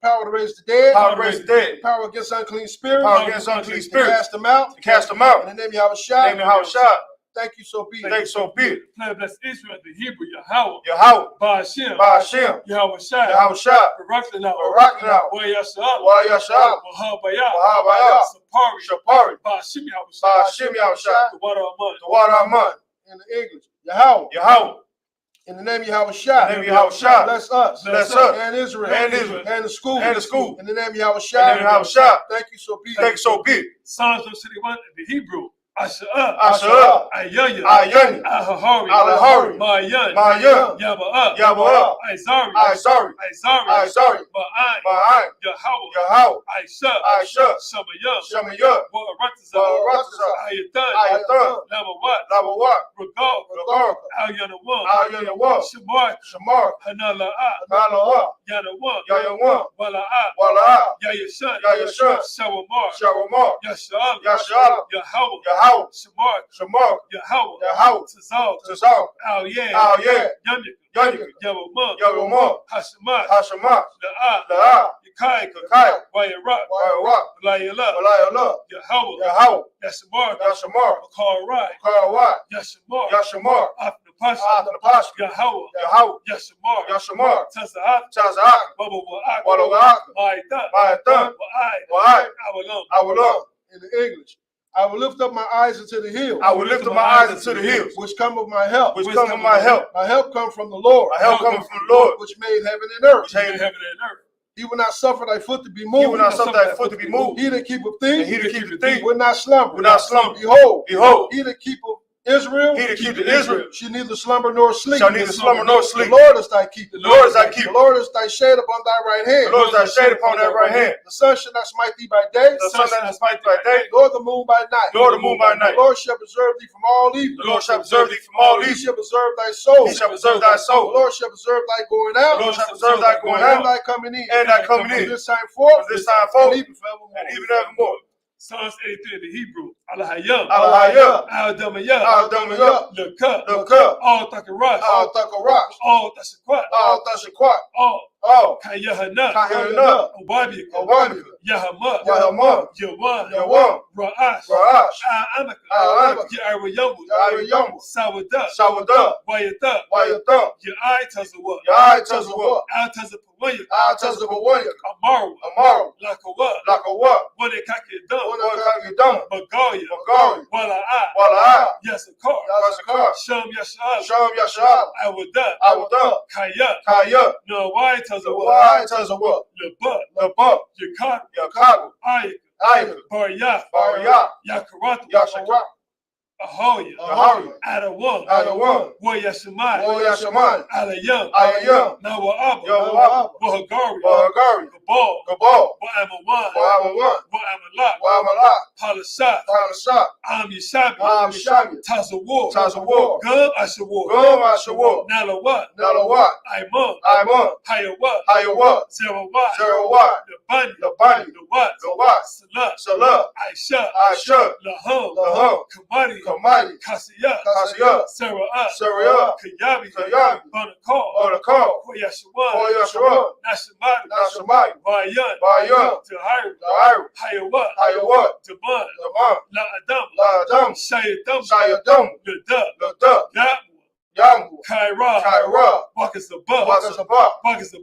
Power to raise the dead. Power to raise the dead. Power against unclean spirits. Power against unclean spirits. Cast them out. Cast them out. In the name of Yahweh Shai. In the name of Yahweh Shai. Thank you, so be it. Thank you, so be it. Bless Israel, the Hebrew, Yahweh. Yahweh. Ba'ashem. Ba'ashem. Yahweh Shai. Yahweh Shai. Barakna. Barakna. Wa'yasha'al. Wa'yasha'al. Wahabayah. Wahabayah. Sapari. Shapari. Ba'ashim Yahweh Shai. Ba'ashim Yahweh Shai. The water of mud. The water of mud. In the English, Yahweh. Yahweh. In the name of Yahweh Shai. In the name of Yahweh Shai. Bless us. Bless us. And Israel. And Israel. And the school. And the school. In the name of Yahweh In Shai. the name of Yahweh Shai. Thank you, so be it. Thank you, so be it. Psalms 161 in the Hebrew. Asha'ah. Asha'ah. Ayanya. Ayanya. Ahahari. Ahahari. Ma'ayan. Ma'ayan. Yaba'ah. Yaba'ah. Aizari. Aizari. Aizari. Aizari. Ma'ai. Ma'ai. Yahweh. Yahweh. Aisha. Aisha. Shamayah. Shamayah. Wa'aratazah. Wa'aratazah. Ayatan. Ayatan. Lamawat. Lamawat. Regal. Regal. Al-Yanawam. Al-Yanawam. Shamar. Shamar. Hanala'ah. Hanala'ah. Yanawam. Yanawam. Wala'ah. Wala'ah. Yayashan. Yayashan. Shawamar. Shawamar. Yasha'al. Yasha'al. Yahweh. Yahweh. Shamar. Shamar. Yahweh. Yahweh. Tazal. Tazal. Al-Yeh. Al-Yeh. Yamik. Yamik. Yawamah. Yawamah. Hashemat. Hashemat. La'ah. La'ah. Yakai. Yakai. Wayarak. Wayarak. Layala. Walayala. Yahweh. Yahweh. Yashamar. Yashamar. Karai. Karai. Yashamar. Yashamar. After After Pasha. Yahweh. Yahweh. Yashamar. Yashamar. Taza'at. Taza'at. Baba Wa'ak. Wa'ak. Ma'aitan. Ma'aitan. Wa'ai. Wa'ai. Awalam. Awalam. In the English, I will lift up my eyes into the hills. I will lift up my eyes into the hills. Which come of my help. Which come of my help. My help comes from the Lord. My help comes from the Lord. Which made heaven and earth. Which made heaven and earth. He will not suffer thy foot to be moved. He will not suffer thy foot to be moved. He that keepeth thee. And he that keepeth thee. Will not slumber. Will not slumber. Behold. Behold. He that keepeth Israel. He that keepeth Israel. Shall neither slumber nor sleep. Shall neither slumber nor sleep. The Lord is thy keeper. The Lord is thy keeper. The Lord is thy shade upon thy right hand. The Lord is thy shade upon thy right hand. The sun shall not smite thee by day. The sun shall not smite thee by day. Nor the moon by night. Nor the moon by night. The Lord shall preserve thee from all evil. The Lord shall preserve thee from all He evil. shall preserve thy soul. He shall preserve thy soul. The Lord shall preserve thy going out. The Lord shall preserve thy going and out. thy coming in. And thy coming in. From this time forth. From this time forth. And even forevermore. And even evermore. Psalms 83 in the Hebrew. Al-Hayyam. Al-Hayyam. Al-Damayah. Al-Damayah. Lukah. Lukah. Al-Takarash. Al-Takarash. Al-Tashakwat. Al-Tashakwat. All. Kayahana. Kahana. Obabika. Obabika. Yahama. Yahama. Yawan. Yawan. Ra'ash. Ra'ash. Amaka. Amaka. Ya'arayamu. Ya'arayamu. Sawada. Sawada. Wayata. Wayata. Ya'ai Tazawa. Ya'ai Tazawa. Al-Tazapawaya. Al-Tazapawaya. Amaru. Amaru. Lakawa. Lakawa. Wanekakidam. Wanekakidam. Bagaria. Bagaria. Wala'a. Wala'a. Yasakar. Yasakar. Sham Yashal. Sham Yashal. Awada. Awada. Kaya. Kaya. Nawai Tazawa. Nawai Tazawa. Leba. Leba. Yakar. Yakaru. Ayik. Ayik. Barya. Barya. Yakaratu. Yashakar. Ahoya. Ahoya. Adawan. Adawan. Wayashamai. Wayashamai. Alayam. Alayam. Nawa'aba. Nawa'aba. Wahagari. Wahagari. Gabal. Gabal. Wa'amawan. Wa'amawan. Wa'amalak. Wa'amalak. Palashat. Palashat. Am Yishabi. Am Yishabi. Tazawar. Tazawar. Gum Ashawar. Gum Ashawar. Nalawat. Nalawat. Aimun. Aimun. Hayawat. Hayawat. Zerawat. Zerawat. Labani. Labani. Lawat. Lawat. Salat. Salat. Aisha. Aisha. Laham. Laham. Kamari. Kamari. Kasiyat. Kasiyat. Sara'at. Sara'at. Kayabi. Kayabi. Banakal. Banakal. Koyashawan. Koyashawan. Nashamadi. Nashamadi. Bayan. Bayan. Tahiru. Tahiru. Hayawat. Hayawat. Daban. Daban. La Adam. La Adam. Shayadam. Shayadam. Lada. Lada. Yatwa. Kaira, Wakas the Buck, Wakas the Buck, Wakas the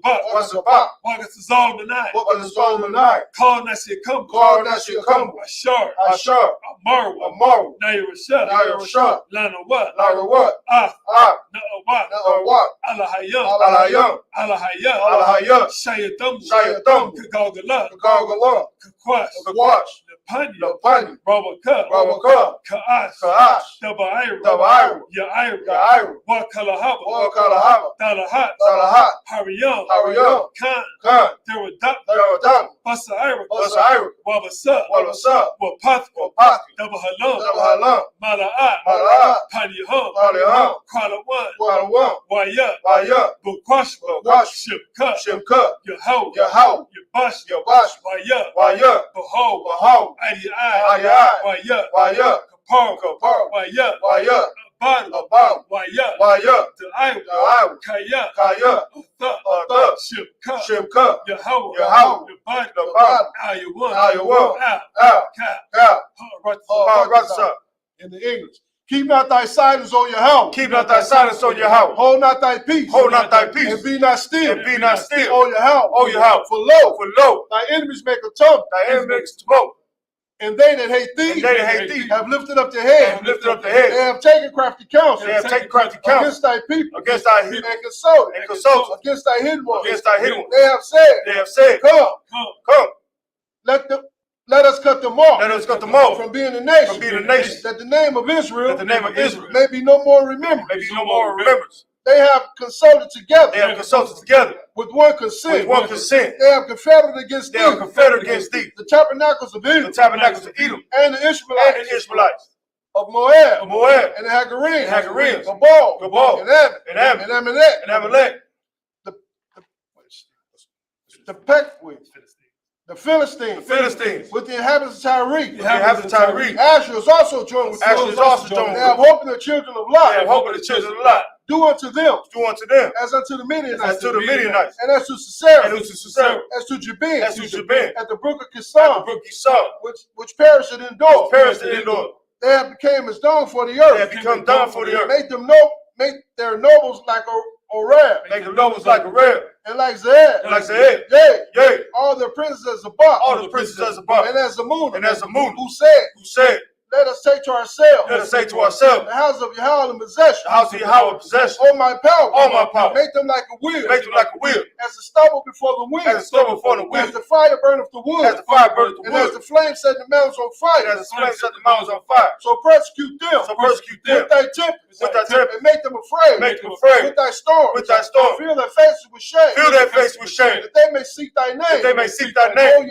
Zolmanite, Call that shit come, Ashar, Marwa, Naira Shah, Lana what, Alahayam, Shayadum, Kagala, Kakwash, Lapani, Robaka, Kaash, Dabaira, Yaira, Wakalahaba, Dalahat, Hariyam, Khan, Deradap, Basaira, Wabasa, Wapathka, Dabahalam, Mala'at, Panihum, Kwalawan, Wayat, Bukwashwa, Shimka, Yahau, Yabash, Wayat, Behold, Wayat, Kapar, Wayat, About, Wayat, the Iowa, Kaya, Shimka, Yahau, the Iowa, Rasa. In the English. Keep not thy silence on your house. Keep not thy silence on your house. Hold not thy peace. Hold not thy peace. And be not still. And be not still. On your house. On your house. For lo, thy enemies make a tumult. Thy enemies make a tumult. And they that hate thee, have lifted up their head. They have taken crafty counsel. Against thy people. And consulted. Against thy hidden ones. They have said. Come. Let us cut them off. From being a nation. That the name of Israel. May be no more remembered. They have consulted together. With one consent. They have confederate against thee. The tabernacles of Edom. And the Ishmaelites. Of Moab. And the Hagarenes. Gabal. And Amalek. The Pequim. The Philistines. With the inhabitants of Tyre. Asher is also joined with them. They have hope in the children of Lot. Do unto them as unto the Midianites, and as to Sisera, as to Jabin, at the brook of Kishon, which perished in Endor. They have become as dung for the earth. Make their nobles like Oreb. And like Zed. Yea. All their princes as Zabak. And as Zamun. Who said, let us take to ourselves. The house of Yahweh in possession. Oh my power. Make them like a wheel. As the stubble before the wind. As the fire burneth the wood. And as the flame set the mountains on fire. So persecute them. With thy tempest. And make them afraid. With thy storm. Fill their faces with shame. That they may seek thy name.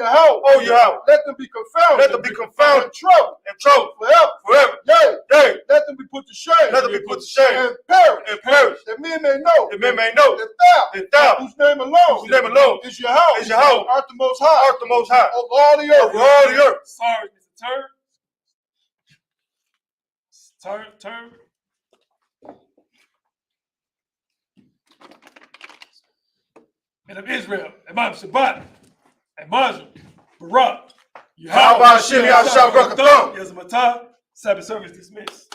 Oh Yahweh. Let them be confounded. In trouble. Forever. Yea. Let them be put to shame. And perish. That men may know. That thou, whose name alone is Yahweh, art the most high. Of all the earth. Sorry, it's a turn. Men of Israel, Imam Shabbat, Imajim, Barak, Yahweh, Sabbath service dismissed.